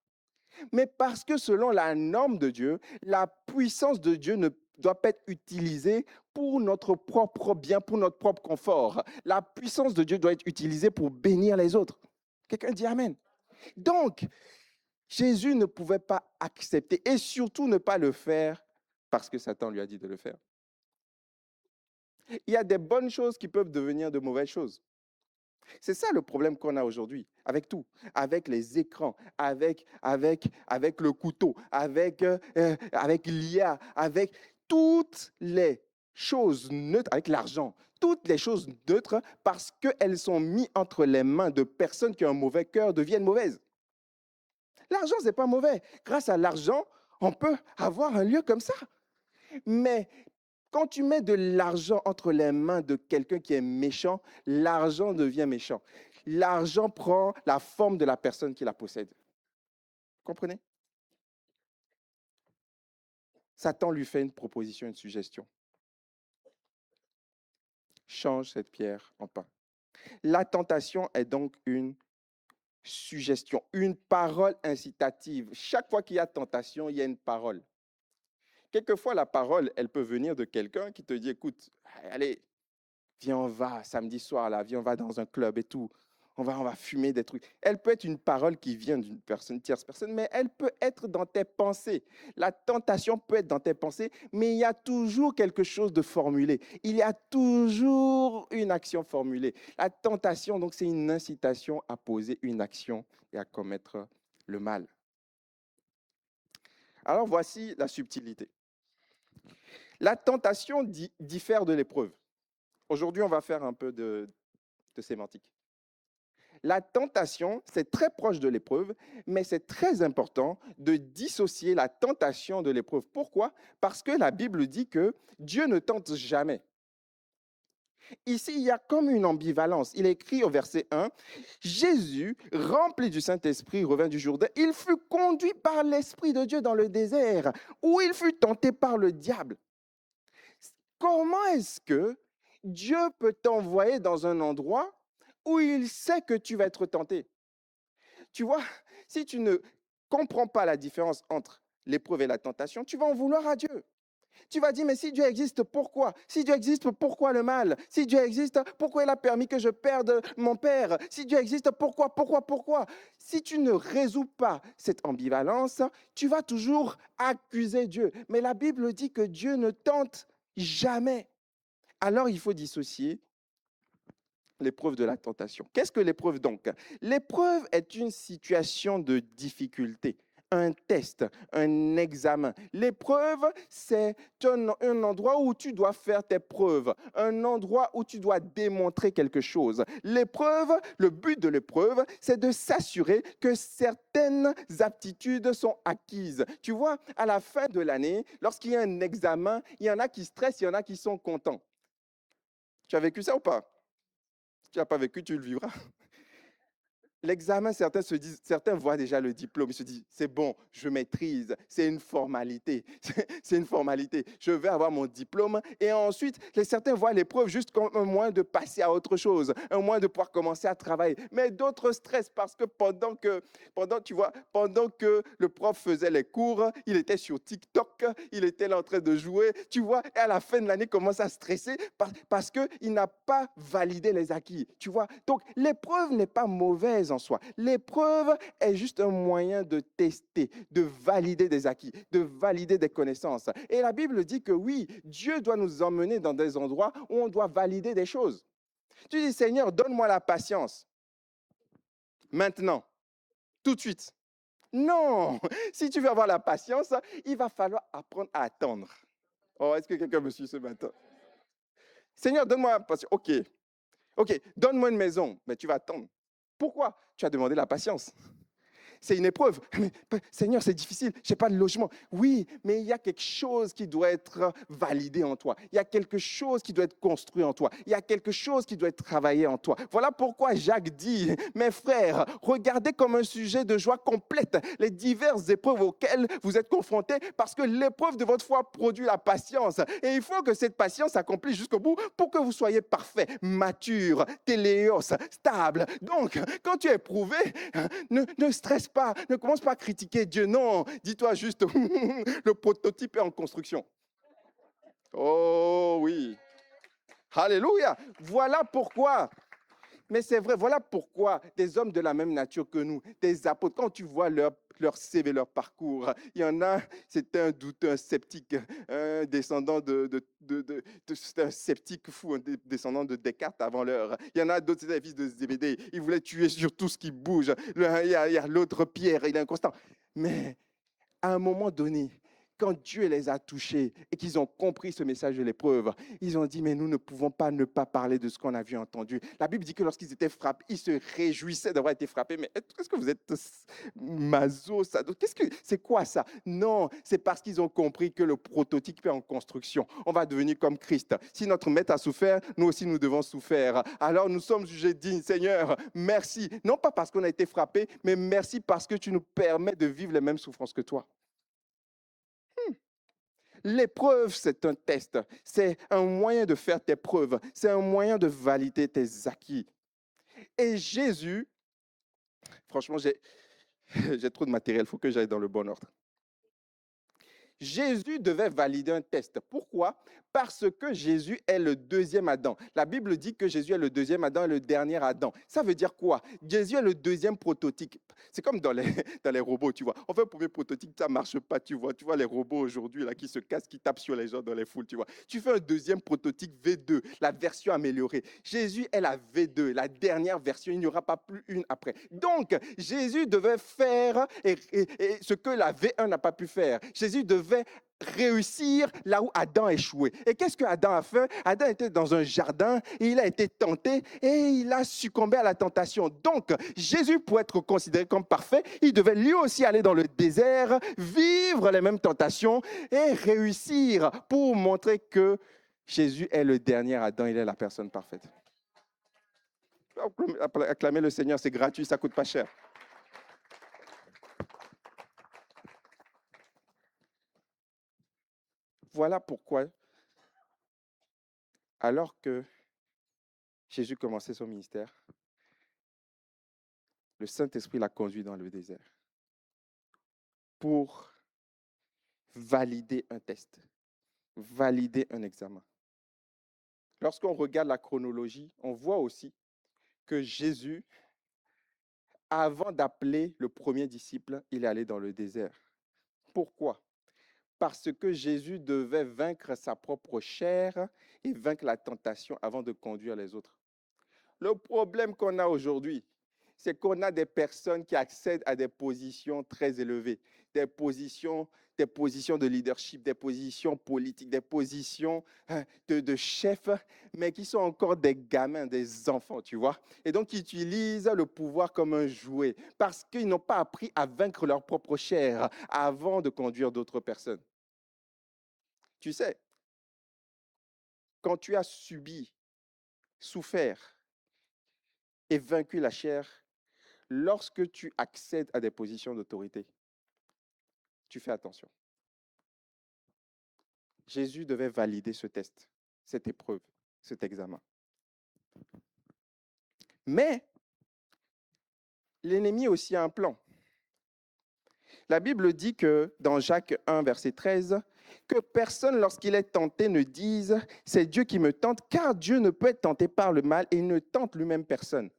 Mais parce que selon la norme de Dieu, la puissance de Dieu ne doit pas être utilisée pour notre propre bien, pour notre propre confort. La puissance de Dieu doit être utilisée pour bénir les autres. Quelqu'un dit Amen. Donc, Jésus ne pouvait pas accepter et surtout ne pas le faire parce que Satan lui a dit de le faire. Il y a des bonnes choses qui peuvent devenir de mauvaises choses. C'est ça le problème qu'on a aujourd'hui, avec tout, avec les écrans, avec le couteau, avec l'IA, avec toutes les choses neutres, avec l'argent, toutes les choses neutres, parce qu'elles sont mises entre les mains de personnes qui ont un mauvais cœur, deviennent mauvaises. L'argent, ce n'est pas mauvais. Grâce à l'argent, on peut avoir un lieu comme ça. Mais quand tu mets de l'argent entre les mains de quelqu'un qui est méchant, l'argent devient méchant. L'argent prend la forme de la personne qui la possède. Vous comprenez? Satan lui fait une proposition, une suggestion. Change cette pierre en pain. La tentation est donc une suggestion, une parole incitative. Chaque fois qu'il y a tentation, il y a une parole. Quelquefois, la parole, elle peut venir de quelqu'un qui te dit, écoute, allez, viens, on va samedi soir, là, viens, on va dans un club et tout. On va fumer des trucs. Elle peut être une parole qui vient d'une personne, tierce personne, mais elle peut être dans tes pensées. La tentation peut être dans tes pensées, mais il y a toujours quelque chose de formulé. Il y a toujours une action formulée. La tentation, donc, c'est une incitation à poser une action et à commettre le mal. Alors, voici la subtilité. La tentation diffère de l'épreuve. Aujourd'hui, on va faire un peu de sémantique. La tentation, c'est très proche de l'épreuve, mais c'est très important de dissocier la tentation de l'épreuve. Pourquoi? Parce que la Bible dit que Dieu ne tente jamais. Ici, il y a comme une ambivalence. Il est écrit au verset 1, Jésus, rempli du Saint-Esprit, revint du Jourdain. Il fut conduit par l'Esprit de Dieu dans le désert, où il fut tenté par le diable. Comment est-ce que Dieu peut t'envoyer dans un endroit où il sait que tu vas être tenté? Tu vois, si tu ne comprends pas la différence entre l'épreuve et la tentation, tu vas en vouloir à Dieu. Tu vas dire, mais si Dieu existe, pourquoi? Si Dieu existe, pourquoi le mal? Si Dieu existe, pourquoi il a permis que je perde mon père? Si Dieu existe, pourquoi? Si tu ne résous pas cette ambivalence, tu vas toujours accuser Dieu. Mais la Bible dit que Dieu ne tente jamais. Alors, il faut dissocier l'épreuve de la tentation. Qu'est-ce que l'épreuve donc? L'épreuve est une situation de difficulté, un test, un examen. L'épreuve, c'est un endroit où tu dois faire tes preuves, un endroit où tu dois démontrer quelque chose. L'épreuve, le but de l'épreuve, c'est de s'assurer que certaines aptitudes sont acquises. Tu vois, à la fin de l'année, lorsqu'il y a un examen, il y en a qui stressent, il y en a qui sont contents. Tu as vécu ça ou pas? Si tu n'as pas vécu, tu le vivras. L'examen, certains voient déjà le diplôme, ils se disent, c'est bon, je maîtrise, c'est une formalité, c'est une formalité, je vais avoir mon diplôme. Et ensuite, certains voient l'épreuve juste comme un moyen de passer à autre chose, un moyen de pouvoir commencer à travailler. Mais d'autres stressent parce que pendant que le prof faisait les cours, il était sur TikTok, il était là en train de jouer, tu vois, et à la fin de l'année, il commence à stresser parce qu'il n'a pas validé les acquis, tu vois. Donc, l'épreuve n'est pas mauvaise en soi. L'épreuve est juste un moyen de tester, de valider des acquis, de valider des connaissances. Et la Bible dit que oui, Dieu doit nous emmener dans des endroits où on doit valider des choses. Tu dis, Seigneur, donne-moi la patience. Maintenant, tout de suite. Non, si tu veux avoir la patience, il va falloir apprendre à attendre. Oh, est-ce que quelqu'un me suit ce matin? Seigneur, donne-moi la patience. Ok, donne-moi une maison. Mais tu vas attendre. Pourquoi? Tu as demandé la patience. c'est une épreuve. Mais Seigneur, c'est difficile, je n'ai pas de logement. Oui, mais il y a quelque chose qui doit être validé en toi. Il y a quelque chose qui doit être construit en toi. Il y a quelque chose qui doit être travaillé en toi. Voilà pourquoi Jacques dit, mes frères, regardez comme un sujet de joie complète les diverses épreuves auxquelles vous êtes confrontés, parce que l'épreuve de votre foi produit la patience. Et il faut que cette patience s'accomplisse jusqu'au bout pour que vous soyez parfait, mature, téléos, stable. Donc, quand tu es éprouvé, ne stresse pas, ne commence pas à critiquer Dieu. Non, dis-toi juste, le prototype est en construction. Oh oui. Alléluia. Voilà pourquoi. Mais c'est vrai, voilà pourquoi des hommes de la même nature que nous, des apôtres, quand tu vois leur CV, leur parcours, il y en a, c'était un douteux, un sceptique, un descendant c'était un sceptique fou, un descendant de Descartes avant l'heure. Il y en a d'autres, c'était les fils de Zébédée, ils voulaient tuer sur tout ce qui bouge. Il y a l'autre Pierre, il est inconstant. Mais à un moment donné, quand Dieu les a touchés et qu'ils ont compris ce message de l'épreuve, ils ont dit, mais nous ne pouvons pas ne pas parler de ce qu'on a vu et entendu. La Bible dit que lorsqu'ils étaient frappés, ils se réjouissaient d'avoir été frappés. Mais est-ce que vous êtes maso, sado? C'est quoi ça? Non, c'est parce qu'ils ont compris que le prototype est en construction. On va devenir comme Christ. Si notre maître a souffert, nous aussi nous devons souffrir. Alors nous sommes jugés dignes. Seigneur, merci. Non pas parce qu'on a été frappés, mais merci parce que tu nous permets de vivre les mêmes souffrances que toi. L'épreuve, c'est un test. C'est un moyen de faire tes preuves. C'est un moyen de valider tes acquis. Et Jésus, franchement, j'ai trop de matériel. Il faut que j'aille dans le bon ordre. Jésus devait valider un test. Pourquoi? Parce que Jésus est le deuxième Adam. La Bible dit que Jésus est le deuxième Adam et le dernier Adam. Ça veut dire quoi? Jésus est le deuxième prototype. C'est comme dans les robots, tu vois. On fait un premier prototype, ça ne marche pas, tu vois. Tu vois les robots aujourd'hui là, qui se cassent, qui tapent sur les gens dans les foules, tu vois. Tu fais un deuxième prototype V2, la version améliorée. Jésus est la V2, la dernière version. Il n'y aura pas plus une après. Donc, Jésus devait faire ce que la V1 n'a pas pu faire. Jésus devait réussir là où Adam a échoué. Et qu'est-ce que Adam a fait? Adam était dans un jardin et il a été tenté et il a succombé à la tentation. Donc, Jésus, pour être considéré comme parfait, il devait lui aussi aller dans le désert, vivre les mêmes tentations et réussir pour montrer que Jésus est le dernier Adam, il est la personne parfaite. Acclamer le Seigneur, c'est gratuit, ça ne coûte pas cher. Voilà pourquoi, alors que Jésus commençait son ministère, le Saint-Esprit l'a conduit dans le désert pour valider un test, valider un examen. Lorsqu'on regarde la chronologie, on voit aussi que Jésus, avant d'appeler le premier disciple, il est allé dans le désert. Pourquoi? Parce que Jésus devait vaincre sa propre chair et vaincre la tentation avant de conduire les autres. Le problème qu'on a aujourd'hui, c'est qu'on a des personnes qui accèdent à des positions très élevées, des positions de leadership, des positions politiques, des positions de chef, mais qui sont encore des gamins, des enfants, tu vois. Et donc, ils utilisent le pouvoir comme un jouet parce qu'ils n'ont pas appris à vaincre leur propre chair avant de conduire d'autres personnes. Tu sais, quand tu as subi, souffert et vaincu la chair, lorsque tu accèdes à des positions d'autorité, tu fais attention. Jésus devait valider ce test, cette épreuve, cet examen. Mais l'ennemi aussi a un plan. La Bible dit que dans Jacques 1, verset 13, que personne, lorsqu'il est tenté, ne dise « c'est Dieu qui me tente », car Dieu ne peut être tenté par le mal et il ne tente lui-même personne.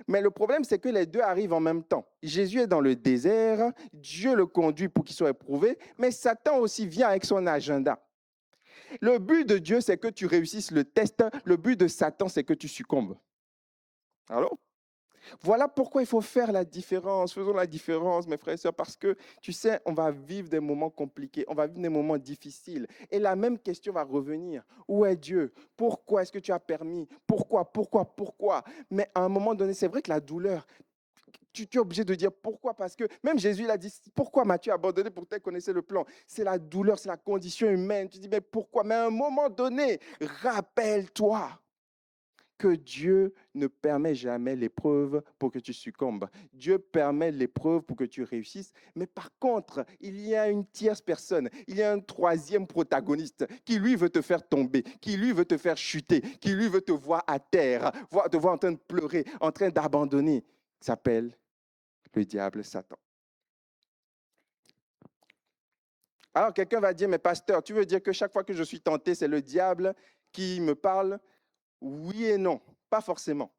Mais le problème, c'est que les deux arrivent en même temps. Jésus est dans le désert, Dieu le conduit pour qu'il soit éprouvé, mais Satan aussi vient avec son agenda. Le but de Dieu, c'est que tu réussisses le test. Le but de Satan, c'est que tu succombes. Allô? Voilà pourquoi il faut faire la différence. Faisons la différence, mes frères et sœurs, parce que, tu sais, on va vivre des moments compliqués, on va vivre des moments difficiles. Et la même question va revenir. Où est Dieu? Pourquoi est-ce que tu as permis? Pourquoi? Mais à un moment donné, c'est vrai que la douleur, tu es obligé de dire pourquoi. Parce que même Jésus, il a dit, pourquoi m'as-tu abandonné? Pourtant, il connaissait le plan. C'est la douleur, c'est la condition humaine. Tu dis, mais pourquoi? Mais à un moment donné, rappelle-toi que Dieu ne permet jamais l'épreuve pour que tu succombes. Dieu permet l'épreuve pour que tu réussisses. Mais par contre, il y a une tierce personne, il y a un troisième protagoniste qui, lui, veut te faire tomber, qui, lui, veut te faire chuter, qui, lui, veut te voir à terre, te voir en train de pleurer, en train d'abandonner. Il s'appelle le diable, Satan. Alors, quelqu'un va dire, mais pasteur, tu veux dire que chaque fois que je suis tenté, c'est le diable qui me parle? Oui et non, pas forcément.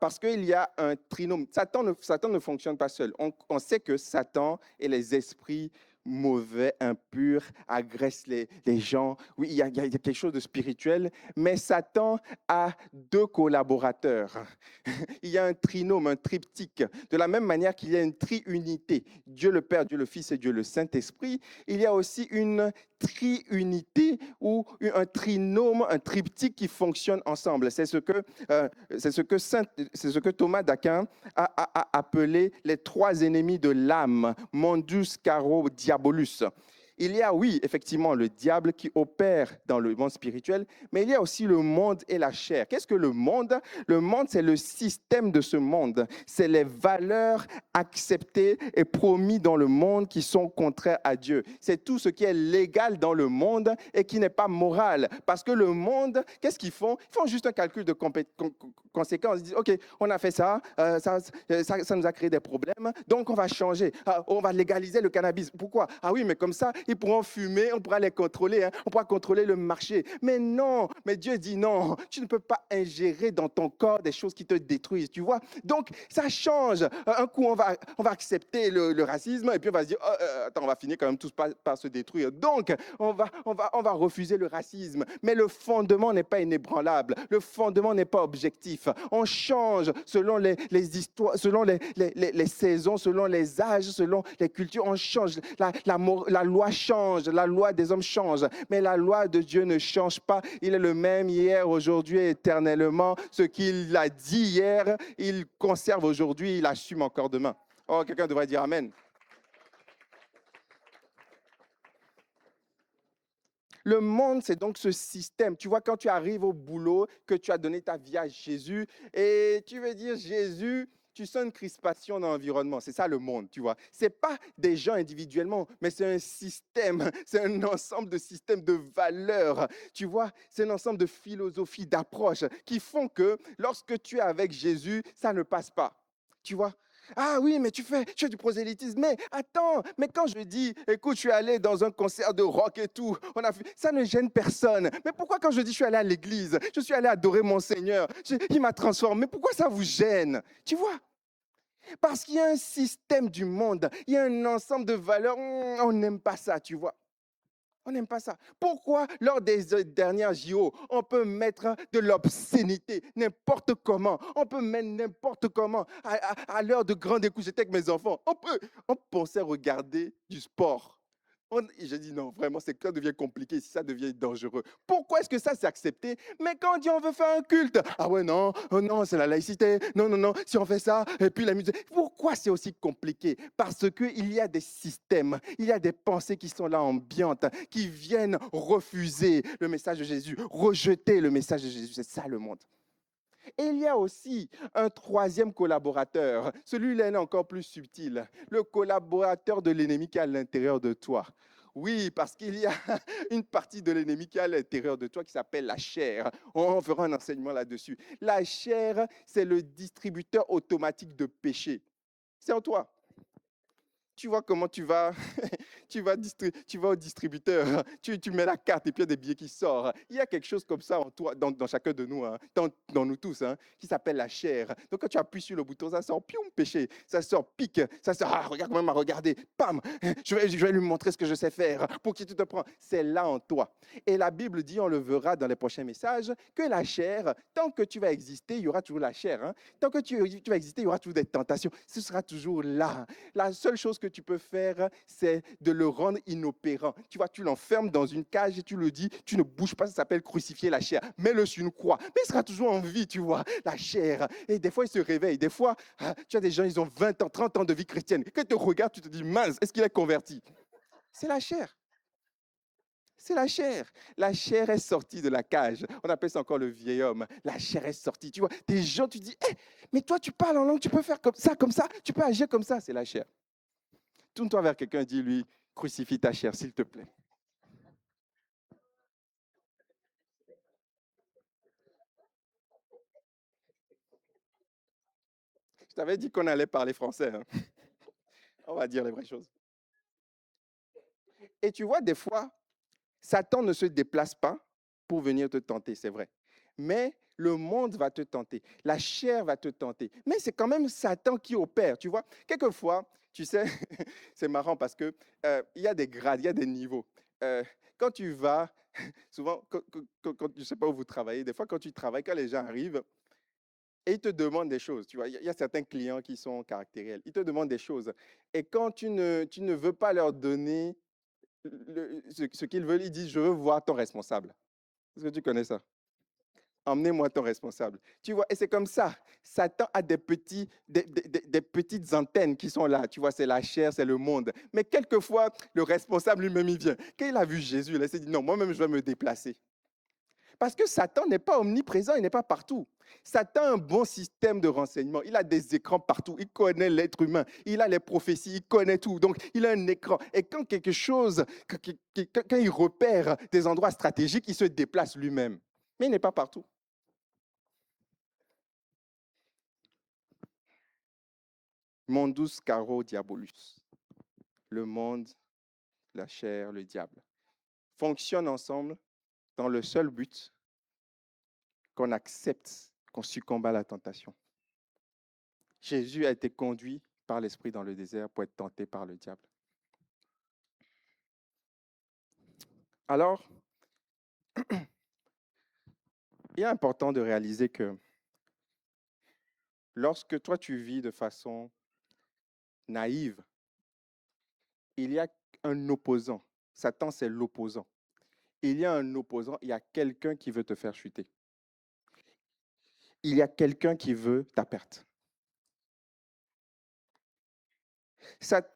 Parce qu'il y a un trinôme. Satan ne fonctionne pas seul. On sait que Satan et les esprits mauvais, impurs, agressent les gens. Oui, il y a quelque chose de spirituel, mais Satan a deux collaborateurs. Il y a un trinôme, un triptyque. De la même manière qu'il y a une triunité, Dieu le Père, Dieu le Fils et Dieu le Saint-Esprit, il y a aussi une triunité ou un trinôme, un triptyque qui fonctionne ensemble. C'est ce que Thomas d'Aquin a appelé les trois ennemis de l'âme, Mundus Caro Diabolus. Il y a, oui, effectivement, le diable qui opère dans le monde spirituel, mais il y a aussi le monde et la chair. Qu'est-ce que le monde? Le monde, c'est le système de ce monde. C'est les valeurs acceptées et promises dans le monde qui sont contraires à Dieu. C'est tout ce qui est légal dans le monde et qui n'est pas moral. Parce que le monde, qu'est-ce qu'ils font? Ils font juste un calcul de conséquences. Ils disent, OK, on a fait ça, ça nous a créé des problèmes, donc on va changer. On va légaliser le cannabis. Pourquoi? Ah oui, mais comme ça, ils pourront fumer, on pourra les contrôler, on pourra contrôler le marché. Mais non, mais Dieu dit non, tu ne peux pas ingérer dans ton corps des choses qui te détruisent, tu vois. Donc, ça change. Un coup, on va accepter le racisme et puis on va se dire, attends, on va finir quand même tous par se détruire. Donc, on va refuser le racisme. Mais le fondement n'est pas inébranlable. Le fondement n'est pas objectif. On change selon les histoires, selon les saisons, selon les âges, selon les cultures. On change. La loi change, la loi des hommes change, mais la loi de Dieu ne change pas. Il est le même hier, aujourd'hui et éternellement. Ce qu'il a dit hier, il conserve aujourd'hui, il assume encore demain. Oh, quelqu'un devrait dire Amen. Le monde, c'est donc ce système. Tu vois, quand tu arrives au boulot, que tu as donné ta vie à Jésus, et tu veux dire, Jésus, tu sens une crispation dans l'environnement. C'est ça le monde, tu vois. Ce n'est pas des gens individuellement, mais c'est un système. C'est un ensemble de systèmes de valeurs. Tu vois, c'est un ensemble de philosophies, d'approches qui font que lorsque tu es avec Jésus, ça ne passe pas. Tu vois? Ah oui, mais tu fais du prosélytisme. Mais attends, mais quand je dis, écoute, je suis allé dans un concert de rock et tout, ça ne gêne personne. Mais pourquoi quand je dis, je suis allé à l'église, je suis allé adorer mon Seigneur, il m'a transformé, pourquoi ça vous gêne? Tu vois? Parce qu'il y a un système du monde, il y a un ensemble de valeurs, on n'aime pas ça, tu vois. On n'aime pas ça. Pourquoi, lors des dernières JO, on peut mettre de l'obscénité n'importe comment? On peut mettre n'importe comment. À l'heure de grande écoute, j'étais avec mes enfants. On pensait regarder du sport. J'ai dit non, vraiment, ça devient compliqué, si ça devient dangereux. Pourquoi est-ce que ça c'est accepté? Mais quand on dit on veut faire un culte, ah ouais, non, oh non, c'est la laïcité, non, si on fait ça, et puis la musique. Pourquoi c'est aussi compliqué? Parce qu'il y a des systèmes, il y a des pensées qui sont là ambiantes, qui viennent refuser le message de Jésus, rejeter le message de Jésus. C'est ça le monde. Et il y a aussi un troisième collaborateur. Celui-là est encore plus subtil. Le collaborateur de l'ennemi qui est à l'intérieur de toi. Oui, parce qu'il y a une partie de l'ennemi qui est à l'intérieur de toi qui s'appelle la chair. On fera un enseignement là-dessus. La chair, c'est le distributeur automatique de péché. C'est en toi. Tu vois comment tu vas au distributeur, tu mets la carte et puis il y a des billets qui sortent. Il y a quelque chose comme ça en toi, dans chacun de nous, hein, dans nous tous, hein, qui s'appelle la chair. Donc quand tu appuies sur le bouton, ça sort pium, péché, ça sort pique, ça sort, regarde comment il m'a regardé, pam, je vais lui montrer ce que je sais faire, pour qui tu te prends. C'est là en toi. Et la Bible dit, on le verra dans les prochains messages, que la chair, tant que tu vas exister, il y aura toujours la chair. Hein. Tant que tu vas exister, il y aura toujours des tentations. Ce sera toujours là. La seule chose que tu peux faire, c'est de le rendre inopérant. Tu vois, tu l'enfermes dans une cage et tu le dis, tu ne bouges pas, ça s'appelle crucifier la chair. Mets-le sur une croix. Mais il sera toujours en vie, tu vois, la chair. Et des fois, il se réveille. Des fois, tu as des gens, ils ont 20 ans, 30 ans de vie chrétienne. Quand ils te regardent, tu te dis, mince, est-ce qu'il est converti? C'est la chair. C'est la chair. La chair est sortie de la cage. On appelle ça encore le vieil homme. La chair est sortie. Tu vois, des gens, tu dis, mais toi, tu parles en langue, tu peux faire comme ça, tu peux agir comme ça. C'est la chair. Tourne-toi vers quelqu'un et dis-lui, crucifie ta chair, s'il te plaît. Je t'avais dit qu'on allait parler français. Hein. On va dire les vraies choses. Et tu vois, des fois, Satan ne se déplace pas pour venir te tenter, c'est vrai. Mais le monde va te tenter, la chair va te tenter. Mais c'est quand même Satan qui opère, tu vois. Quelquefois, tu sais, c'est marrant parce que il y a des grades, il y a des niveaux. Quand tu vas, souvent, je ne sais pas où vous travaillez, des fois quand tu travailles, quand les gens arrivent et ils te demandent des choses, tu vois, il y a certains clients qui sont caractériels, ils te demandent des choses. Et quand tu ne veux pas leur donner ce qu'ils veulent, ils disent, je veux voir ton responsable. Est-ce que tu connais ça? Emmenez-moi ton responsable. Tu vois, et c'est comme ça. Satan a des petites antennes qui sont là. Tu vois, c'est la chair, c'est le monde. Mais quelquefois, le responsable lui-même, il vient. Quand il a vu Jésus, il s'est dit, non, moi-même, je vais me déplacer. Parce que Satan n'est pas omniprésent, il n'est pas partout. Satan a un bon système de renseignement. Il a des écrans partout. Il connaît l'être humain. Il a les prophéties. Il connaît tout. Donc, il a un écran. Et quand quelque chose, quand il repère des endroits stratégiques, il se déplace lui-même. Mais il n'est pas partout. Mondus caro diabolus. Le monde, la chair, le diable fonctionnent ensemble dans le seul but qu'on accepte, qu'on succombe à la tentation. Jésus a été conduit par l'Esprit dans le désert pour être tenté par le diable. Alors, il est important de réaliser que lorsque toi tu vis de façon naïve, il y a un opposant. Satan, c'est l'opposant. Il y a un opposant, il y a quelqu'un qui veut te faire chuter. Il y a quelqu'un qui veut ta perte.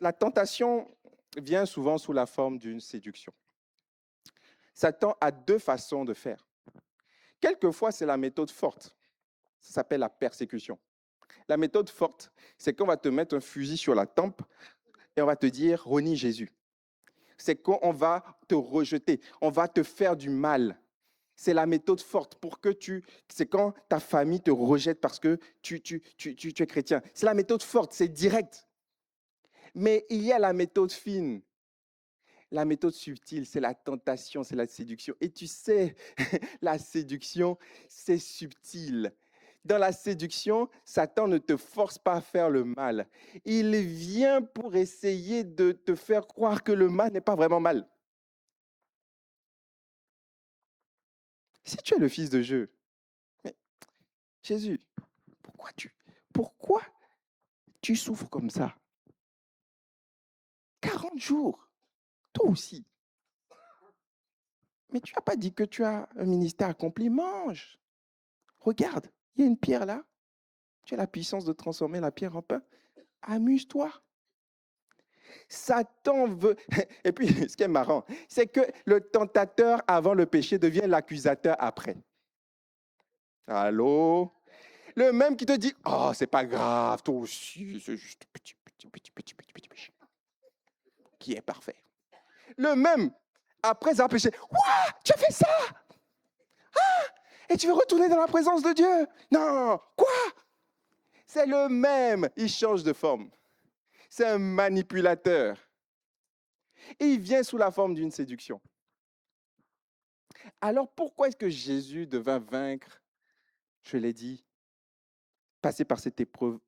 La tentation vient souvent sous la forme d'une séduction. Satan a deux façons de faire. Quelquefois, c'est la méthode forte. Ça s'appelle la persécution. La méthode forte, c'est qu'on va te mettre un fusil sur la tempe et on va te dire, renie Jésus. C'est qu'on va te rejeter, on va te faire du mal. C'est la méthode forte pour que c'est quand ta famille te rejette parce que tu es chrétien. C'est la méthode forte, c'est direct. Mais il y a la méthode fine. La méthode subtile, c'est la tentation, c'est la séduction. Et tu sais, la séduction, c'est subtil. Dans la séduction, Satan ne te force pas à faire le mal. Il vient pour essayer de te faire croire que le mal n'est pas vraiment mal. Si tu es le fils de Dieu, mais Jésus, pourquoi tu souffres comme ça? 40 jours, toi aussi. Mais tu n'as pas dit que tu as un ministère accompli, mange. Regarde, il y a une pierre là. Tu as la puissance de transformer la pierre en pain. Amuse-toi. Satan veut... Et puis, ce qui est marrant, c'est que le tentateur avant le péché devient l'accusateur après. Allô? Le même qui te dit, oh, c'est pas grave, toi aussi, c'est juste petit péché. Qui est parfait. Le même, après avoir péché, ouah, tu as fait ça? Et tu veux retourner dans la présence de Dieu? Non, quoi? C'est le même, il change de forme. C'est un manipulateur. Et il vient sous la forme d'une séduction. Alors pourquoi est-ce que Jésus devint vaincre, je l'ai dit, passer par cette épreuve,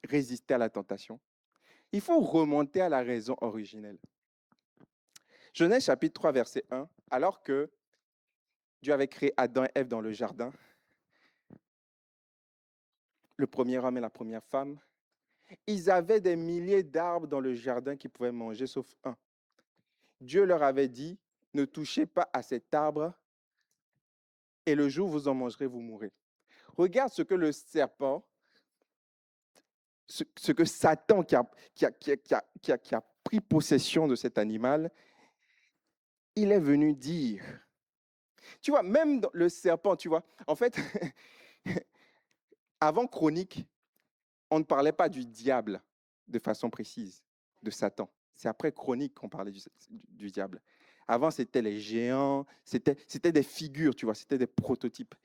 résister à la tentation? Il faut remonter à la raison originelle. Genèse chapitre 3, verset 1, alors que Dieu avait créé Adam et Ève dans le jardin, le premier homme et la première femme, ils avaient des milliers d'arbres dans le jardin qu'ils pouvaient manger, sauf un. Dieu leur avait dit, ne touchez pas à cet arbre et le jour où vous en mangerez, vous mourrez. Regarde ce que le serpent, ce que Satan qui a pris possession de cet animal, il est venu dire. Tu vois, même le serpent, tu vois, en fait, avant Chronique, on ne parlait pas du diable de façon précise, de Satan. C'est après Chronique qu'on parlait du diable. Avant, c'était les géants, c'était des figures, tu vois, c'était des prototypes.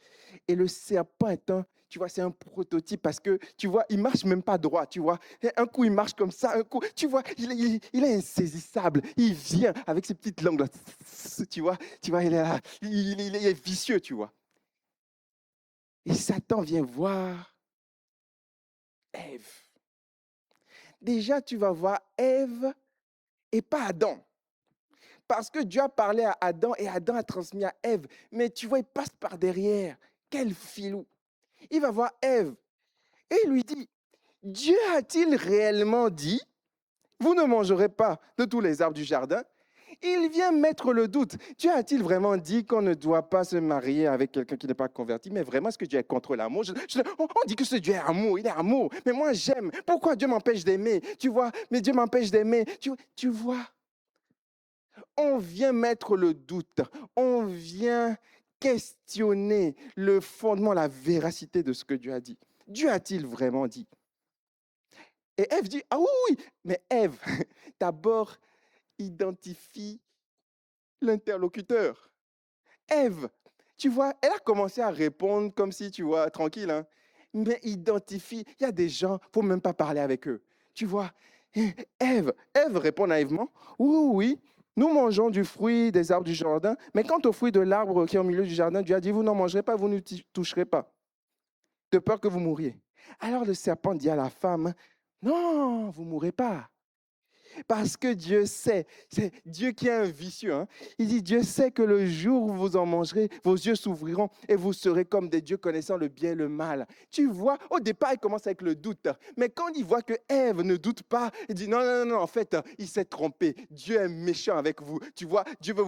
Et le serpent est tu vois, c'est un prototype parce que, tu vois, il marche même pas droit, tu vois. Et un coup, il marche comme ça, un coup, tu vois, il est insaisissable. Il vient avec ses petites langues là, tu vois, il est là, il est vicieux, tu vois. Et Satan vient voir Ève. Déjà, tu vas voir Ève et pas Adam. Parce que Dieu a parlé à Adam et Adam a transmis à Ève. Mais tu vois, il passe par derrière. Quel filou. Il va voir Ève et il lui dit, Dieu a-t-il réellement dit, vous ne mangerez pas de tous les arbres du jardin? Il vient mettre le doute. Dieu a-t-il vraiment dit qu'on ne doit pas se marier avec quelqu'un qui n'est pas converti? Mais vraiment, est-ce que Dieu est contre l'amour? On dit que ce Dieu est amour, il est amour. Mais moi, j'aime. Pourquoi Dieu m'empêche d'aimer? Tu vois, mais Dieu m'empêche d'aimer. Tu vois, on vient mettre le doute. On vient questionner le fondement, la véracité de ce que Dieu a dit. Dieu a-t-il vraiment dit? Et Ève dit, ah oui, oui, mais Ève, d'abord, identifie l'interlocuteur. Ève, tu vois, elle a commencé à répondre comme si, tu vois, tranquille, hein, mais identifie, il y a des gens, il ne faut même pas parler avec eux. Tu vois, Ève répond naïvement, oui, oui, nous mangeons du fruit des arbres du jardin, mais quant au fruit de l'arbre qui est au milieu du jardin, Dieu a dit, vous n'en mangerez pas, vous ne toucherez pas, de peur que vous mouriez. Alors le serpent dit à la femme, non, vous ne mourrez pas. Parce que Dieu sait, c'est Dieu qui est un vicieux. Hein. Il dit, Dieu sait que le jour où vous en mangerez, vos yeux s'ouvriront et vous serez comme des dieux connaissant le bien et le mal. Tu vois, au départ, il commence avec le doute. Mais quand il voit que Ève ne doute pas, il dit, non, non, non, en fait, il s'est trompé. Dieu est méchant avec vous. Tu vois, Dieu veut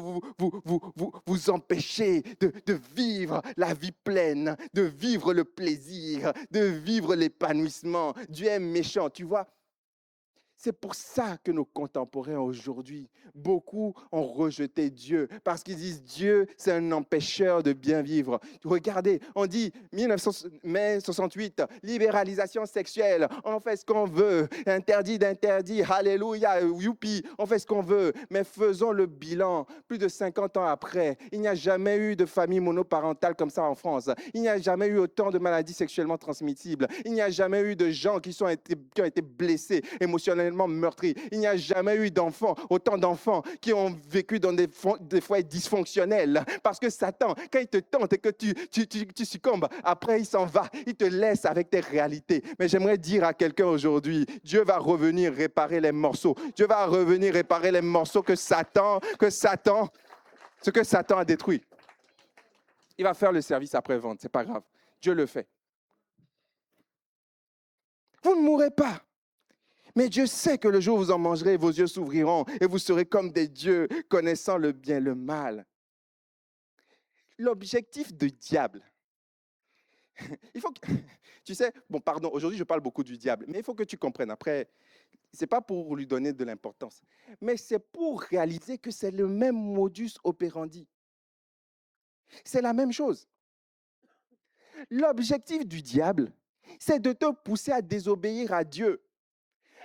vous empêcher de vivre la vie pleine, de vivre le plaisir, de vivre l'épanouissement. Dieu est méchant, tu vois. C'est pour ça que nos contemporains aujourd'hui, beaucoup ont rejeté Dieu, parce qu'ils disent Dieu, c'est un empêcheur de bien vivre. Regardez, on dit 1968, libéralisation sexuelle, on fait ce qu'on veut, interdit d'interdit, alléluia, youpi, on fait ce qu'on veut, mais faisons le bilan. Plus de 50 ans après, il n'y a jamais eu de famille monoparentale comme ça en France. Il n'y a jamais eu autant de maladies sexuellement transmissibles. Il n'y a jamais eu de gens qui ont été blessés émotionnellement meurtris. Il n'y a jamais eu d'enfants, autant d'enfants qui ont vécu dans des foyers dysfonctionnels. Parce que Satan, quand il te tente et que tu succombes, après il s'en va, il te laisse avec tes réalités. Mais j'aimerais dire à quelqu'un aujourd'hui, Dieu va revenir réparer les morceaux. Dieu va revenir réparer les morceaux ce que Satan a détruit. Il va faire le service après-vente, c'est pas grave. Dieu le fait. Vous ne mourrez pas. Mais Dieu sait que le jour où vous en mangerez, vos yeux s'ouvriront et vous serez comme des dieux, connaissant le bien et le mal. L'objectif du diable, il faut que, tu sais, bon, pardon, aujourd'hui je parle beaucoup du diable, mais il faut que tu comprennes. Après, ce n'est pas pour lui donner de l'importance, mais c'est pour réaliser que c'est le même modus operandi. C'est la même chose. L'objectif du diable, c'est de te pousser à désobéir à Dieu.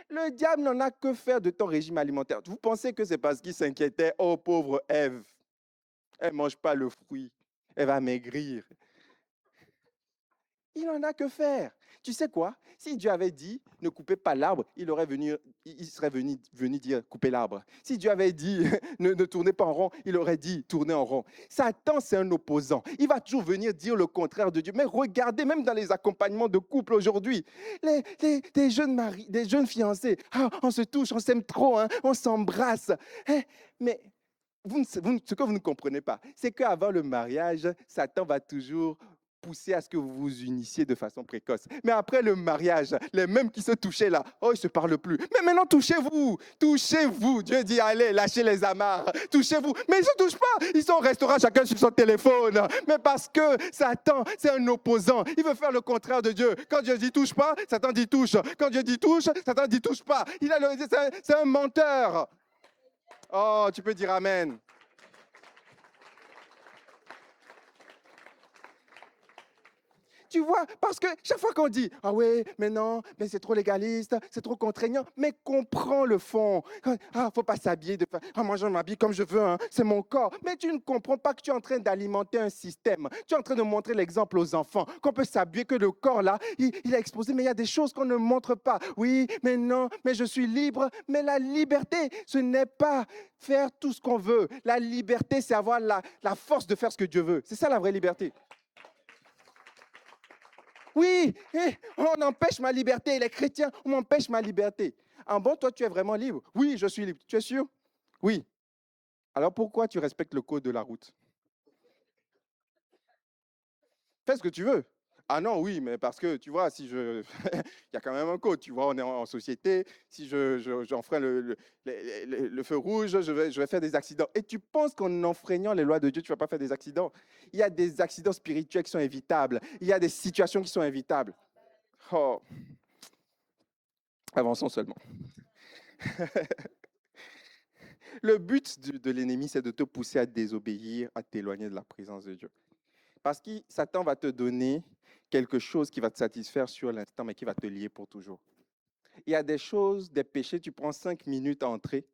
Le diable n'en a que faire de ton régime alimentaire. Vous pensez que c'est parce qu'il s'inquiétait, oh pauvre Ève, elle ne mange pas le fruit, elle va maigrir. Il n'en a que faire. Tu sais quoi? Si Dieu avait dit ne coupez pas l'arbre, il serait venu dire coupez l'arbre. Si Dieu avait dit ne tournez pas en rond, il aurait dit tournez en rond. Satan, c'est un opposant. Il va toujours venir dire le contraire de Dieu. Mais regardez, même dans les accompagnements de couple aujourd'hui, des jeunes fiancés, on se touche, on s'aime trop, hein, on s'embrasse. Mais ce que vous ne comprenez pas, c'est qu'avant le mariage, Satan va toujours pousser à ce que vous vous unissiez de façon précoce. Mais après le mariage, les mêmes qui se touchaient là, oh, ils ne se parlent plus. Mais maintenant, touchez-vous, touchez-vous. Dieu dit, allez, lâchez les amarres, touchez-vous. Mais ils ne se touchent pas, ils sont au restaurant, chacun sur son téléphone. Mais parce que Satan, c'est un opposant. Il veut faire le contraire de Dieu. Quand Dieu dit touche pas, Satan dit touche. Quand Dieu dit touche, Satan dit touche pas. C'est un menteur. Oh, tu peux dire amen. Tu vois, parce que chaque fois qu'on dit « Ah oui, mais non, mais c'est trop légaliste, c'est trop contraignant », mais comprends le fond. Ah, faut pas s'habiller, moi je m'habille comme je veux, hein, c'est mon corps. Mais tu ne comprends pas que tu es en train d'alimenter un système. Tu es en train de montrer l'exemple aux enfants, qu'on peut s'habiller, que le corps là, il est exposé, mais il y a des choses qu'on ne montre pas. Oui, mais non, mais je suis libre. Mais la liberté, ce n'est pas faire tout ce qu'on veut. La liberté, c'est avoir la force de faire ce que Dieu veut. C'est ça la vraie liberté. Oui, on empêche ma liberté. Les chrétiens, on m'empêche ma liberté. Ah bon, toi, tu es vraiment libre? Oui, je suis libre. Tu es sûr? Oui. Alors pourquoi tu respectes le code de la route? Fais ce que tu veux. Ah non, oui, mais parce que, tu vois, si je... il y a quand même un code, tu vois, on est en société. Si j'enfreins le feu rouge, je vais faire des accidents. Et tu penses qu'en enfreignant les lois de Dieu, tu ne vas pas faire des accidents? Il y a des accidents spirituels qui sont évitables. Il y a des situations qui sont évitables. Oh. Avançons seulement. Le but de l'ennemi, c'est de te pousser à désobéir, à t'éloigner de la présence de Dieu. Parce que Satan va te donner quelque chose qui va te satisfaire sur l'instant, mais qui va te lier pour toujours. Il y a des choses, des péchés, tu prends 5 minutes à entrer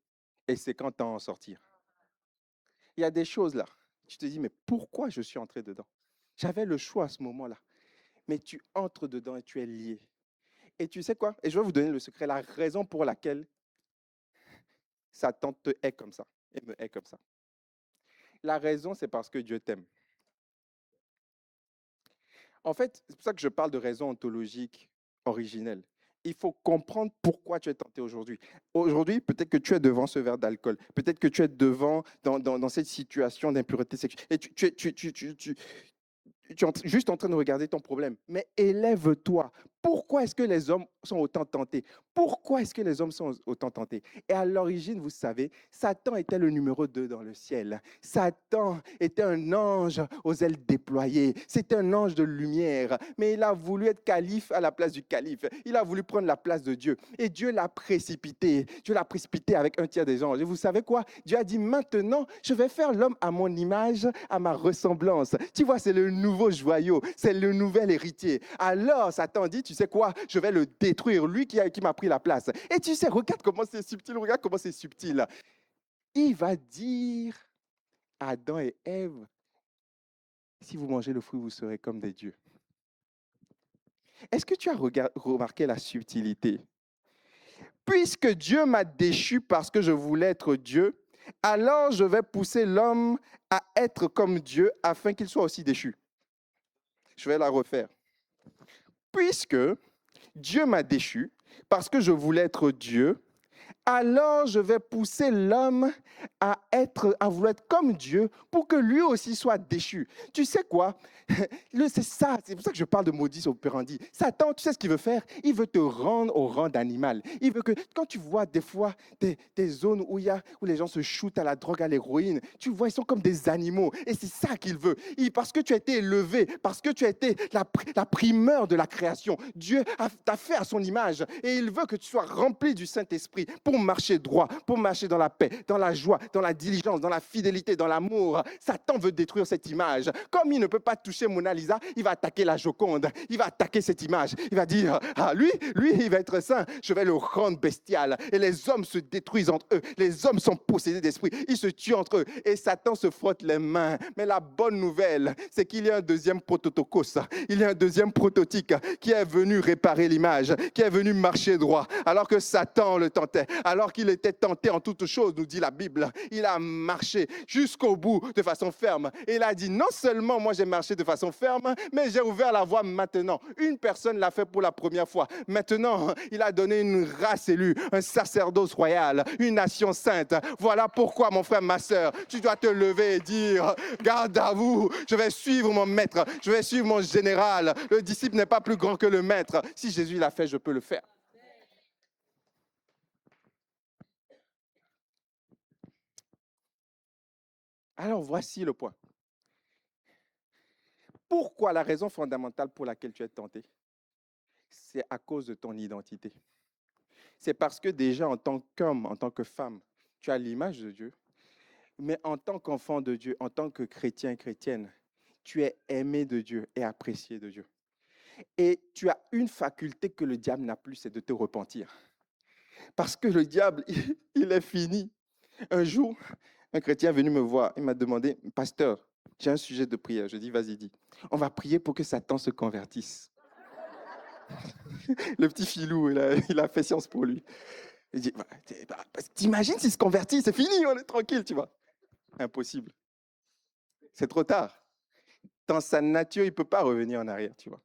et c'est quand tu as à en sortir. Il y a des choses là, tu te dis, mais pourquoi je suis entré dedans? J'avais le choix à ce moment-là. Mais tu entres dedans et tu es lié. Et tu sais quoi? Et je vais vous donner le secret, la raison pour laquelle Satan te hait comme ça et me hait comme ça. La raison, c'est parce que Dieu t'aime. En fait, c'est pour ça que je parle de raison ontologique originelle. Il faut comprendre pourquoi tu es tenté aujourd'hui. Aujourd'hui, peut-être que tu es devant ce verre d'alcool. Peut-être que tu es devant dans cette situation d'impureté sexuelle. Et tu es juste en train de regarder ton problème. Mais élève-toi. Pourquoi est-ce que les hommes sont autant tentés? Pourquoi est-ce que les hommes sont autant tentés? Et à l'origine, vous savez, Satan était le numéro 2 dans le ciel. Satan était un ange aux ailes déployées. C'était un ange de lumière. Mais il a voulu être calife à la place du calife. Il a voulu prendre la place de Dieu. Et Dieu l'a précipité. Dieu l'a précipité avec un tiers des anges. Et vous savez quoi? Dieu a dit, maintenant, je vais faire l'homme à mon image, à ma ressemblance. Tu vois, c'est le nouveau joyau. C'est le nouvel héritier. Alors, Satan dit, tu sais quoi? Je vais le détruire. Lui qui m'a pris la place. Et tu sais, regarde comment c'est subtil. Regarde comment c'est subtil. Il va dire à Adam et Ève, si vous mangez le fruit, vous serez comme des dieux. Est-ce que tu as remarqué la subtilité? Puisque Dieu m'a déchu parce que je voulais être Dieu, alors je vais pousser l'homme à être comme Dieu afin qu'il soit aussi déchu. Je vais la refaire. Puisque Dieu m'a déchu parce que je voulais être Dieu, alors je vais pousser l'homme à vouloir être comme Dieu pour que lui aussi soit déchu. Tu sais quoi? C'est ça, c'est pour ça que je parle de modus operandi. Satan, tu sais ce qu'il veut faire? Il veut te rendre au rang d'animal. Il veut que, quand tu vois des fois des zones où les gens se shootent à la drogue, à l'héroïne, tu vois, ils sont comme des animaux. Et c'est ça qu'il veut. Parce que tu as été élevé, parce que tu as été la primeur de la création. Dieu t'a fait à son image. Et il veut que tu sois rempli du Saint-Esprit pour marcher droit, pour marcher dans la paix, dans la joie, dans la diligence, dans la fidélité, dans l'amour. Satan veut détruire cette image. Comme il ne peut pas toucher Mona Lisa, il va attaquer la Joconde. Il va attaquer cette image. Il va dire, lui, il va être saint. Je vais le rendre bestial. Et les hommes se détruisent entre eux. Les hommes sont possédés d'esprit. Ils se tuent entre eux. Et Satan se frotte les mains. Mais la bonne nouvelle, c'est qu'il y a un deuxième prototokos. Il y a un deuxième prototype qui est venu réparer l'image, qui est venu marcher droit. Alors que Satan le tentait. alors qu'il était tenté en toutes choses, nous dit la Bible, il a marché jusqu'au bout de façon ferme. Et il a dit, non seulement moi j'ai marché de façon ferme, mais j'ai ouvert la voie maintenant. Une personne l'a fait pour la première fois. Maintenant, il a donné une race élue, un sacerdoce royal, une nation sainte. Voilà pourquoi, mon frère, ma sœur, tu dois te lever et dire, garde à vous, je vais suivre mon maître, je vais suivre mon général. Le disciple n'est pas plus grand que le maître. Si Jésus l'a fait, je peux le faire. Alors voici le point. Pourquoi la raison fondamentale pour laquelle tu es tenté? C'est à cause de ton identité. C'est parce que déjà en tant qu'homme, en tant que femme, tu as l'image de Dieu, mais en tant qu'enfant de Dieu, en tant que chrétien, chrétienne, tu es aimé de Dieu et apprécié de Dieu. Et tu as une faculté que le diable n'a plus, c'est de te repentir. Parce que le diable, il est fini. Un jour, un chrétien est venu me voir, il m'a demandé, pasteur, j'ai un sujet de prière. Je dis, vas-y, dis. On va prier pour que Satan se convertisse. Le petit filou, il a fait science pour lui. Il dit, t'imagines s'il se convertit, c'est fini, on est tranquille, tu vois. Impossible. C'est trop tard. Dans sa nature, il ne peut pas revenir en arrière, tu vois.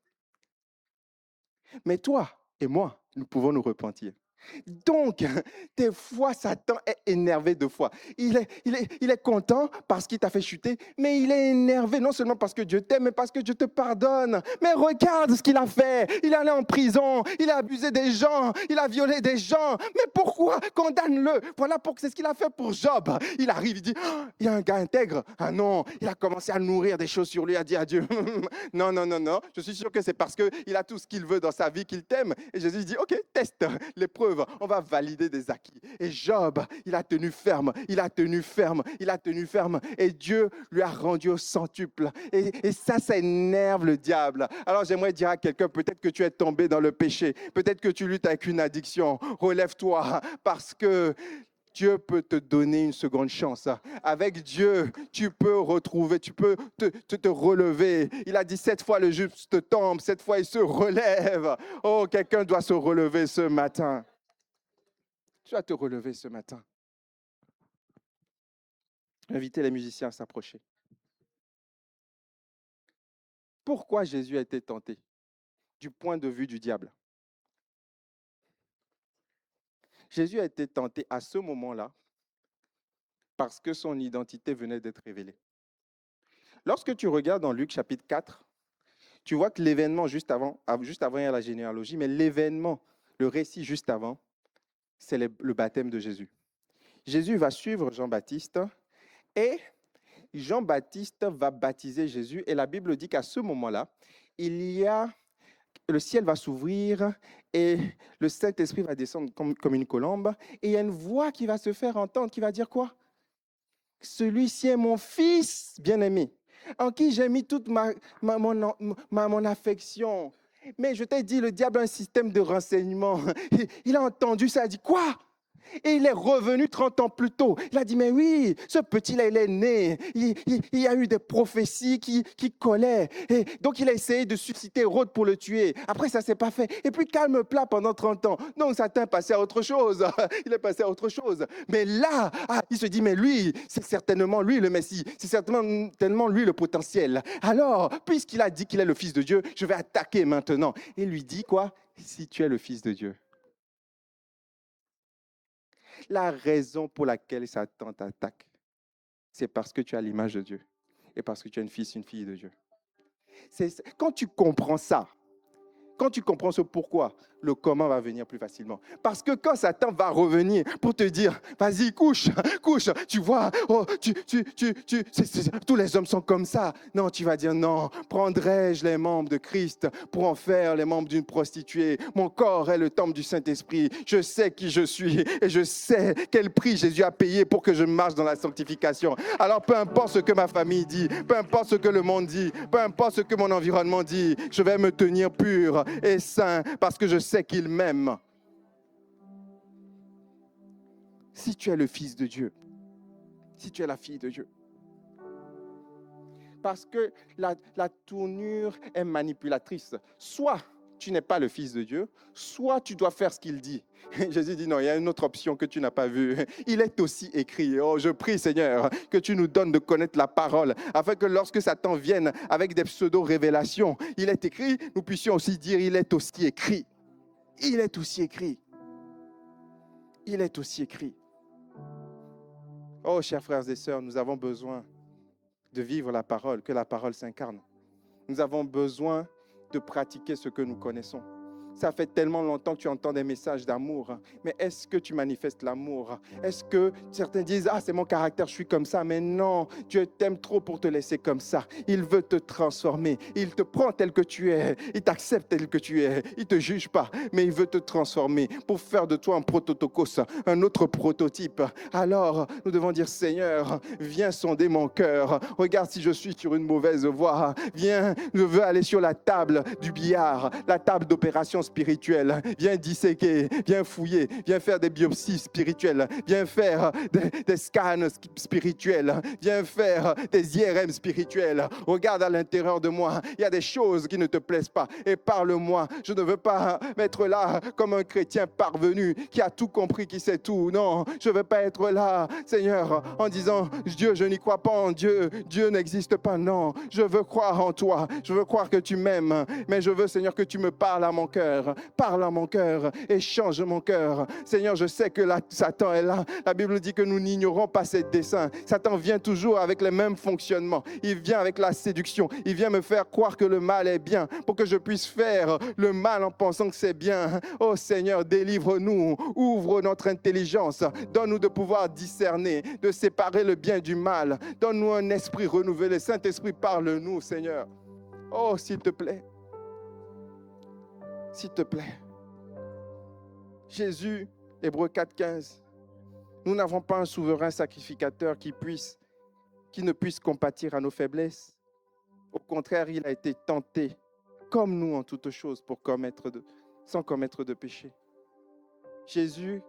Mais toi et moi, nous pouvons nous repentir. Donc, des fois, Satan est énervé de foi. Il est content parce qu'il t'a fait chuter, mais il est énervé non seulement parce que Dieu t'aime, mais parce que Dieu te pardonne. Mais regarde ce qu'il a fait. Il est allé en prison, il a abusé des gens, il a violé des gens. Mais pourquoi? Condamne-le. Voilà, c'est ce qu'il a fait pour Job. Il arrive, il dit, oh, il y a un gars intègre. Ah non, il a commencé à nourrir des choses sur lui, a dit à Dieu, non, non, non, non. Je suis sûr que c'est parce qu'il a tout ce qu'il veut dans sa vie qu'il t'aime. Et Jésus dit, ok, teste l'épreuve. On va valider des acquis. Et Job, il a tenu ferme, il a tenu ferme, il a tenu ferme. Et Dieu lui a rendu au centuple. Et ça énerve le diable. Alors j'aimerais dire à quelqu'un, peut-être que tu es tombé dans le péché, peut-être que tu luttes avec une addiction. Relève-toi parce que Dieu peut te donner une seconde chance. Avec Dieu, tu peux retrouver, tu peux te relever. Il a dit 7 fois le juste tombe, 7 fois il se relève. Oh, quelqu'un doit se relever ce matin. Tu vas te relever ce matin. Invitez les musiciens à s'approcher. Pourquoi Jésus a été tenté du point de vue du diable? Jésus a été tenté à ce moment-là parce que son identité venait d'être révélée. Lorsque tu regardes dans Luc chapitre 4, tu vois que l'événement juste avant, il y a la généalogie, mais l'événement, le récit juste avant, c'est le baptême de Jésus. Jésus va suivre Jean-Baptiste et Jean-Baptiste va baptiser Jésus. Et la Bible dit qu'à ce moment-là, le ciel va s'ouvrir et le Saint-Esprit va descendre comme une colombe. Et il y a une voix qui va se faire entendre, qui va dire quoi? Celui-ci est mon fils bien-aimé, en qui j'ai mis toute mon affection. Mais je t'ai dit, le diable a un système de renseignement. Il a entendu ça, il a dit, quoi? Et il est revenu 30 ans plus tôt. Il a dit, mais oui, ce petit-là, il est né. Il y a eu des prophéties qui collaient. Et donc, il a essayé de susciter Hérode pour le tuer. Après, ça ne s'est pas fait. Et puis, calme plat pendant 30 ans. Donc, Satan est passé à autre chose. Il est passé à autre chose. Mais là, il se dit, mais lui, c'est certainement lui le Messie. C'est certainement lui le potentiel. Alors, puisqu'il a dit qu'il est le Fils de Dieu, je vais attaquer maintenant. Et il lui dit quoi? Si tu es le Fils de Dieu. La raison pour laquelle Satan t'attaque, c'est parce que tu as l'image de Dieu et parce que tu es une fille de Dieu. Quand tu comprends ça, quand tu comprends ce pourquoi, le comment va venir plus facilement. Parce que quand Satan va revenir pour te dire, vas-y, couche, tu vois, oh, tous les hommes sont comme ça. Non, tu vas dire, non, prendrai-je les membres de Christ pour en faire les membres d'une prostituée? Mon corps est le temple du Saint-Esprit. Je sais qui je suis et je sais quel prix Jésus a payé pour que je marche dans la sanctification. Alors, peu importe ce que ma famille dit, peu importe ce que le monde dit, peu importe ce que mon environnement dit, je vais me tenir pur et saint parce que je sais qu'il m'aime. Si tu es le fils de Dieu, si tu es la fille de Dieu, parce que la tournure est manipulatrice. Soit tu n'es pas le Fils de Dieu, soit tu dois faire ce qu'il dit. Jésus dit non, il y a une autre option que tu n'as pas vue. Il est aussi écrit. Oh, je prie Seigneur que tu nous donnes de connaître la parole, afin que lorsque Satan vienne avec des pseudo-révélations, il est écrit, nous puissions aussi dire il est aussi écrit. Il est aussi écrit. Il est aussi écrit. Oh, chers frères et sœurs, nous avons besoin de vivre la parole, que la parole s'incarne. Nous avons besoin de pratiquer ce que nous connaissons. Ça fait tellement longtemps que tu entends des messages d'amour, mais est-ce que tu manifestes l'amour? Est-ce que certains disent, ah, c'est mon caractère, je suis comme ça, mais non, Dieu t'aime trop pour te laisser comme ça. Il veut te transformer, il te prend tel que tu es, il t'accepte tel que tu es, il ne te juge pas, mais il veut te transformer pour faire de toi un prototokos, un autre prototype. Alors, nous devons dire, Seigneur, viens sonder mon cœur, regarde si je suis sur une mauvaise voie, viens, je veux aller sur la table du billard, la table d'opération spirituelle, viens disséquer, viens fouiller, viens faire des biopsies spirituelles, viens faire des scans spirituels, viens faire des IRM spirituels. Regarde à l'intérieur de moi, il y a des choses qui ne te plaisent pas et parle-moi. Je ne veux pas être là comme un chrétien parvenu qui a tout compris, qui sait tout. Non, je ne veux pas être là, Seigneur, en disant Dieu, je n'y crois pas en Dieu, Dieu n'existe pas. Non, je veux croire en toi, je veux croire que tu m'aimes, mais je veux, Seigneur, que tu me parles à mon cœur. Parle à mon cœur et change mon cœur. Seigneur, je sais que Satan est là. La Bible dit que nous n'ignorons pas ses desseins. Satan vient toujours avec les mêmes fonctionnements. Il vient avec la séduction. Il vient me faire croire que le mal est bien pour que je puisse faire le mal en pensant que c'est bien. Oh Seigneur, délivre-nous. Ouvre notre intelligence. Donne-nous de pouvoir discerner, de séparer le bien du mal. Donne-nous un esprit renouvelé. Saint-Esprit, parle-nous, Seigneur. Oh, s'il te plaît. S'il te plaît. Jésus, Hébreux 4,15. Nous n'avons pas un souverain sacrificateur qui ne puisse compatir à nos faiblesses. Au contraire, il a été tenté, comme nous en toutes choses, sans commettre de péché. Jésus,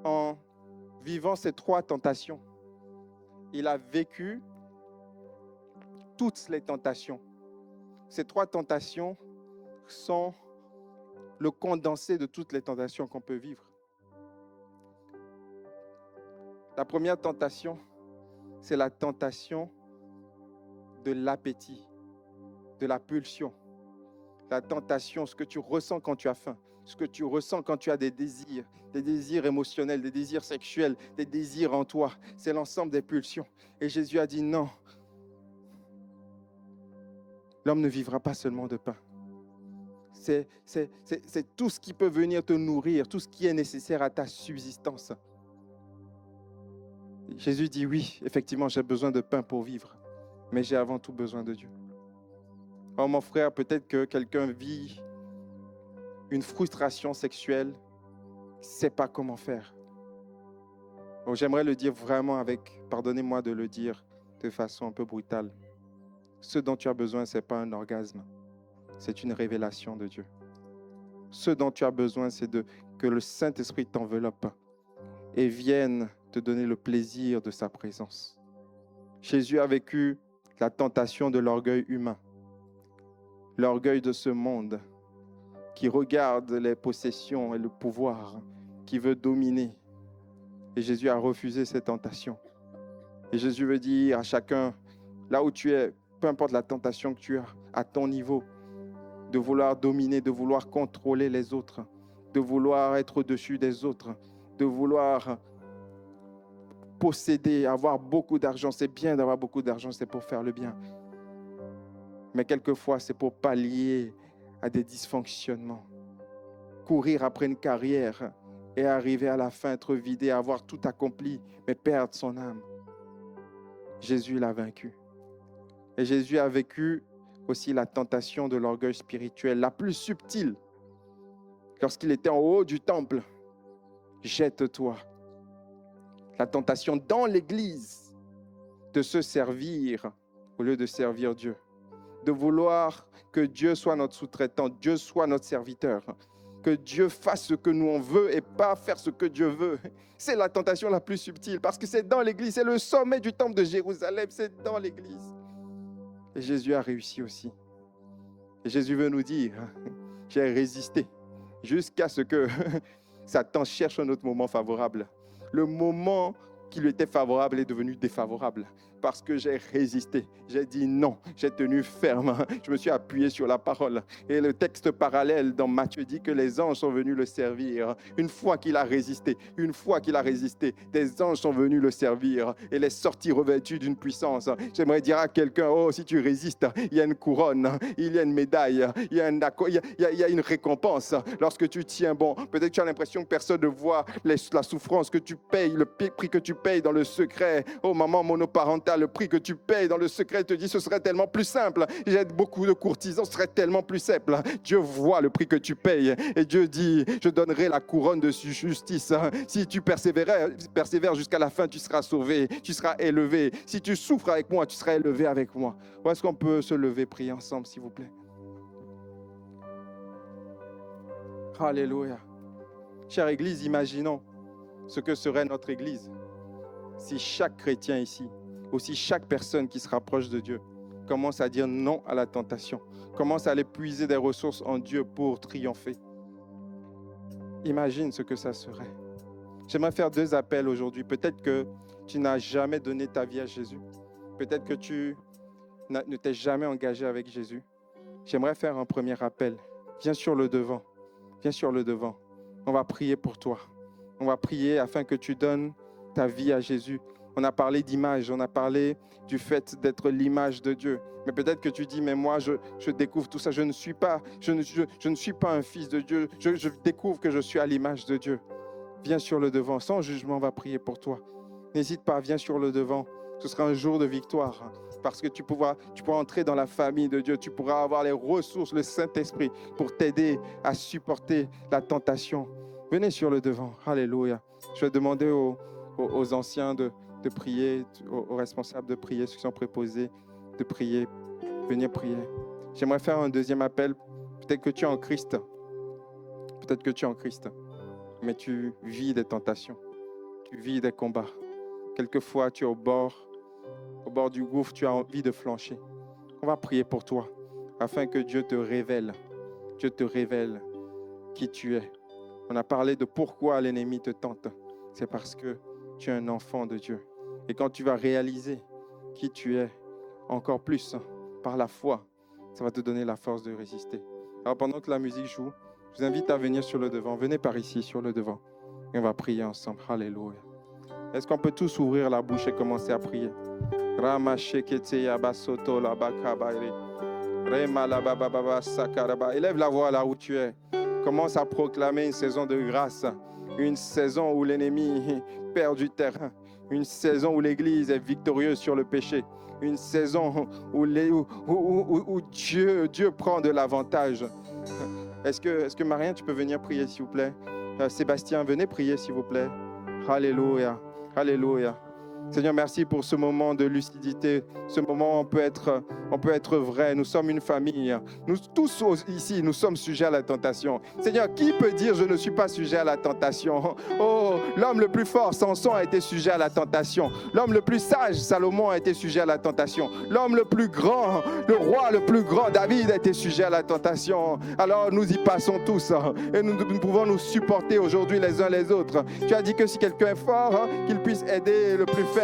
en vivant ces 3 tentations, il a vécu toutes les tentations. Ces 3 tentations sont le condensé de toutes les tentations qu'on peut vivre. La première tentation, c'est la tentation de l'appétit, de la pulsion. La tentation, ce que tu ressens quand tu as faim, ce que tu ressens quand tu as des désirs émotionnels, des désirs sexuels, des désirs en toi. C'est l'ensemble des pulsions. Et Jésus a dit non. L'homme ne vivra pas seulement de pain. C'est tout ce qui peut venir te nourrir, tout ce qui est nécessaire à ta subsistance. Jésus dit oui, effectivement, j'ai besoin de pain pour vivre, mais j'ai avant tout besoin de Dieu. Oh mon frère, peut-être que quelqu'un vit une frustration sexuelle, ne sait pas comment faire. Oh, j'aimerais le dire vraiment pardonnez-moi de le dire de façon un peu brutale. Ce dont tu as besoin, ce n'est pas un orgasme. C'est une révélation de Dieu. Ce dont tu as besoin, c'est que le Saint-Esprit t'enveloppe et vienne te donner le plaisir de sa présence. Jésus a vécu la tentation de l'orgueil humain, l'orgueil de ce monde qui regarde les possessions et le pouvoir, qui veut dominer. Et Jésus a refusé ces tentations. Et Jésus veut dire à chacun, là où tu es, peu importe la tentation que tu as, à ton niveau, de vouloir dominer, de vouloir contrôler les autres, de vouloir être au-dessus des autres, de vouloir posséder, avoir beaucoup d'argent. C'est bien d'avoir beaucoup d'argent, c'est pour faire le bien. Mais quelquefois, c'est pour pallier à des dysfonctionnements. Courir après une carrière et arriver à la fin, être vidé, avoir tout accompli, mais perdre son âme. Jésus l'a vaincu. Et Jésus a vécu aussi la tentation de l'orgueil spirituel, la plus subtile. Lorsqu'il était en haut du temple, jette-toi. La tentation dans l'Église de se servir au lieu de servir Dieu. De vouloir que Dieu soit notre sous-traitant, Dieu soit notre serviteur. Que Dieu fasse ce que nous on veut et pas faire ce que Dieu veut. C'est la tentation la plus subtile parce que c'est dans l'Église, c'est le sommet du temple de Jérusalem, c'est dans l'Église. Et Jésus a réussi aussi. Et Jésus veut nous dire, j'ai résisté jusqu'à ce que Satan cherche un autre moment favorable. Le moment qui lui était favorable est devenu défavorable parce que j'ai résisté. J'ai dit non, j'ai tenu ferme. Je me suis appuyé sur la parole. Et le texte parallèle dans Matthieu dit que les anges sont venus le servir. Une fois qu'il a résisté, des anges sont venus le servir et les sortis revêtus d'une puissance. J'aimerais dire à quelqu'un, oh, si tu résistes, il y a une couronne, il y a une médaille, il y a une récompense. Lorsque tu tiens bon, peut-être que tu as l'impression que personne ne voit la souffrance que tu payes, le prix que tu payes dans le secret. Oh, maman monoparentale, le prix que tu payes dans le secret te dit ce serait tellement plus simple. J'ai beaucoup de courtisans, ce serait tellement plus simple. Dieu voit le prix que tu payes et Dieu dit, je donnerai la couronne de justice. Si tu persévères jusqu'à la fin, tu seras sauvé, tu seras élevé. Si tu souffres avec moi, tu seras élevé avec moi. Où est-ce qu'on peut se lever, prier ensemble, s'il vous plaît? Alléluia. Chère Église, imaginons ce que serait notre Église si chaque chrétien ici, aussi chaque personne qui se rapproche de Dieu, commence à dire non à la tentation, commence à aller puiser des ressources en Dieu pour triompher. Imagine ce que ça serait. J'aimerais faire 2 appels aujourd'hui. Peut-être que tu n'as jamais donné ta vie à Jésus. Peut-être que tu ne t'es jamais engagé avec Jésus. J'aimerais faire un premier appel. Viens sur le devant. Viens sur le devant. On va prier pour toi. On va prier afin que tu donnes ta vie à Jésus. On a parlé d'image, on a parlé du fait d'être l'image de Dieu. Mais peut-être que tu dis, mais moi, je découvre tout ça. Je ne suis pas un fils de Dieu. Je découvre que je suis à l'image de Dieu. Viens sur le devant. Sans jugement, on va prier pour toi. N'hésite pas, viens sur le devant. Ce sera un jour de victoire. Parce que tu pourras entrer dans la famille de Dieu. Tu pourras avoir les ressources, le Saint-Esprit pour t'aider à supporter la tentation. Venez sur le devant. Alléluia. Je vais demander aux anciens de prier, aux responsables de prier, ceux qui sont préposés de prier. Venir prier. J'aimerais faire un deuxième appel. Peut-être que tu es en Christ. Peut-être que tu es en Christ. Mais tu vis des tentations. Tu vis des combats. Quelquefois, tu es au bord du gouffre, tu as envie de flancher. On va prier pour toi, afin que Dieu te révèle qui tu es. On a parlé de pourquoi l'ennemi te tente. C'est parce que tu es un enfant de Dieu. Et quand tu vas réaliser qui tu es, encore plus par la foi, ça va te donner la force de résister. Alors pendant que la musique joue, je vous invite à venir sur le devant. Venez par ici, sur le devant. Et on va prier ensemble. Alléluia. Est-ce qu'on peut tous ouvrir la bouche et commencer à prier? Élève la voix là où tu es. Commence à proclamer une saison de grâce. Une saison où l'ennemi perd du terrain. Une saison où l'Église est victorieuse sur le péché. Une saison où Dieu prend de l'avantage. Est-ce que Marien, tu peux venir prier, s'il vous plaît? Sébastien, venez prier, s'il vous plaît. Alléluia. Alléluia. Seigneur, merci pour ce moment de lucidité, ce moment où on peut être vrai. Nous sommes une famille. Nous tous ici, nous sommes sujets à la tentation. Seigneur, qui peut dire je ne suis pas sujet à la tentation? Oh, l'homme le plus fort, Samson, a été sujet à la tentation. L'homme le plus sage, Salomon, a été sujet à la tentation. L'homme le plus grand, le roi le plus grand, David, a été sujet à la tentation. Alors nous y passons tous et nous pouvons nous supporter aujourd'hui les uns les autres. Tu as dit que si quelqu'un est fort, qu'il puisse aider le plus faible,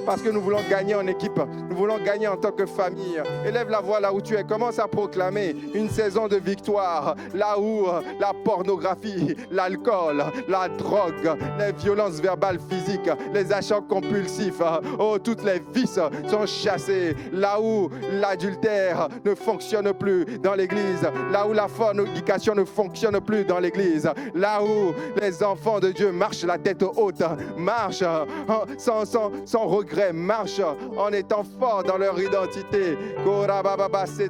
parce que nous voulons gagner en équipe, nous voulons gagner en tant que famille. Élève la voix là où tu es, commence à proclamer une saison de victoire, là où la pornographie, l'alcool, la drogue, les violences verbales physiques, les achats compulsifs, oh, toutes les vices sont chassés, là où l'adultère ne fonctionne plus dans l'église, là où la fornication ne fonctionne plus dans l'église, là où les enfants de Dieu marchent la tête haute, marchent sans regret, marchent en étant forts dans leur identité. Est-ce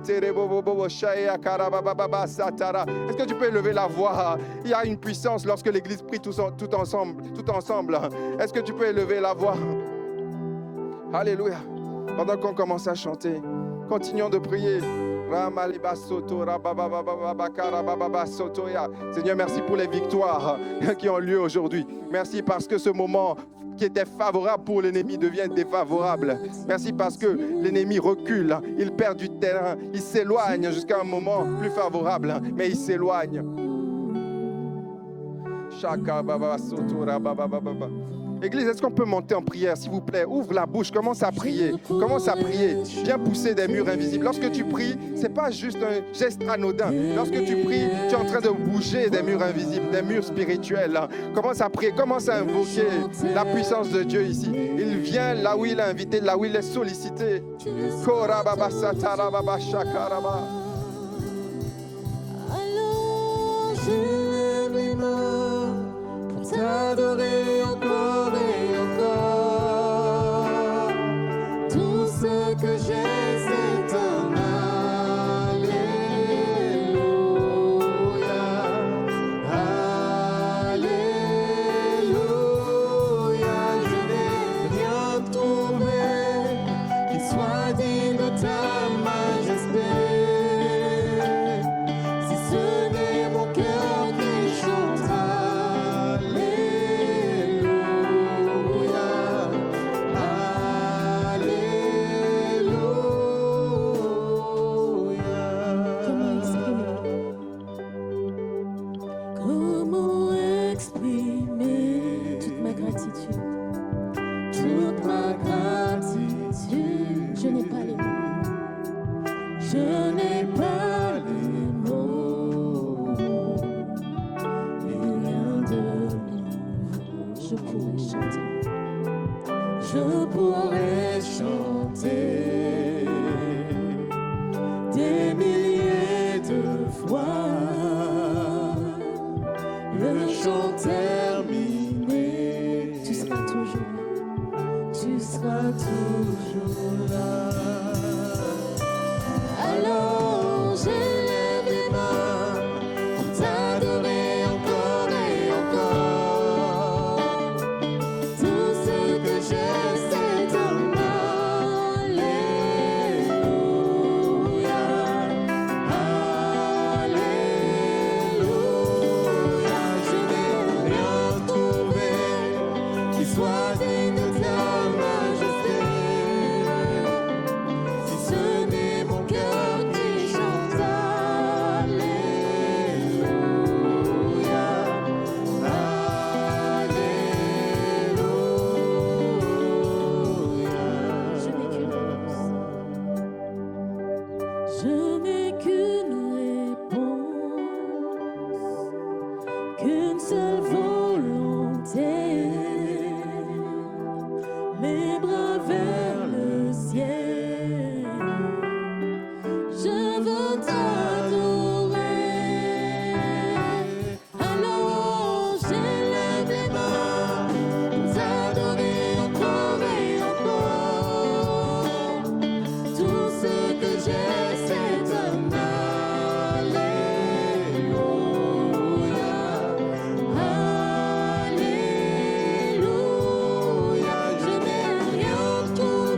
que tu peux élever la voix? Il y a une puissance lorsque l'Église prie tout ensemble. Est-ce que tu peux élever la voix? Alléluia. Pendant qu'on commence à chanter, continuons de prier. Seigneur, merci pour les victoires qui ont lieu aujourd'hui. Merci parce que ce moment qui était favorable pour l'ennemi devient défavorable. Merci parce que l'ennemi recule, il perd du terrain, il s'éloigne jusqu'à un moment plus favorable, mais il s'éloigne. Église, est-ce qu'on peut monter en prière, s'il vous plaît? Ouvre la bouche, commence à prier. Commence à prier. Viens pousser des murs invisibles. Lorsque tu pries, ce n'est pas juste un geste anodin. Lorsque tu pries, tu es en train de bouger des murs invisibles, des murs spirituels. Commence à prier, commence à invoquer la puissance de Dieu ici. Il vient là où il est invité, là où il est sollicité. Alors j'élève les mains pour t'adorer encore et encore. Tout ce que j'ai, c'est un Alléluia. Alléluia. Je n'ai rien trouvé qui soit digne de ta majesté. Si ce n'est mon cœur qui chante Alléluia, Alléluia. Comment exprimer toute ma gratitude? Toute ma gratitude. Je n'ai pas les mots. Je n'ai pas les mots, et rien de nouveau. Je pourrais chanter. Je pourrais chanter des milliers de fois le chant terminé. Tu seras toujours là. Tu seras toujours là. Alors j'élève les mains pour t'adorer encore et encore. Tout ce que j'ai, c'est un Alléluia. Alléluia. Je n'ai rien trouvé qui soit digne de ta majesté. Si ce n'est mon cœur qui chante Alléluia, Alléluia. Je n'ai qu'une réponse, qu'une seule volonté. Les bras vers le ciel. Je veux t'adorer. Alors j'élève les mains pour t'adorer encore et encore. Tout ce que j'ai, c'est un Alléluia. Alléluia. Je n'ai rien trouvé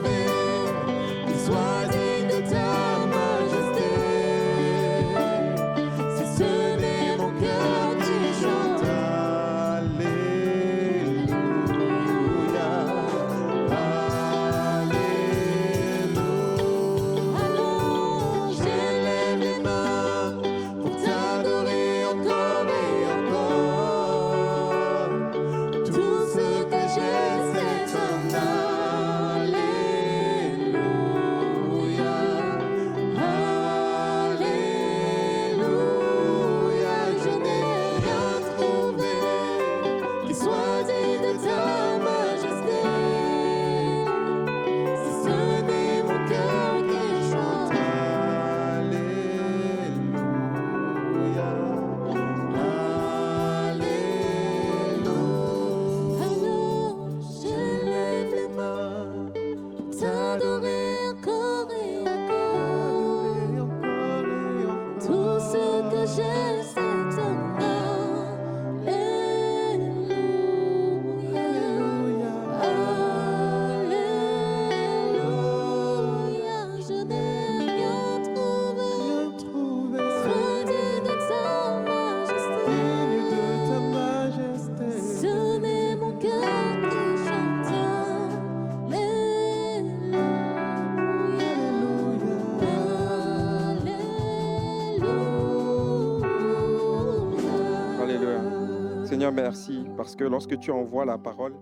Seigneur, merci parce que lorsque tu envoies la parole,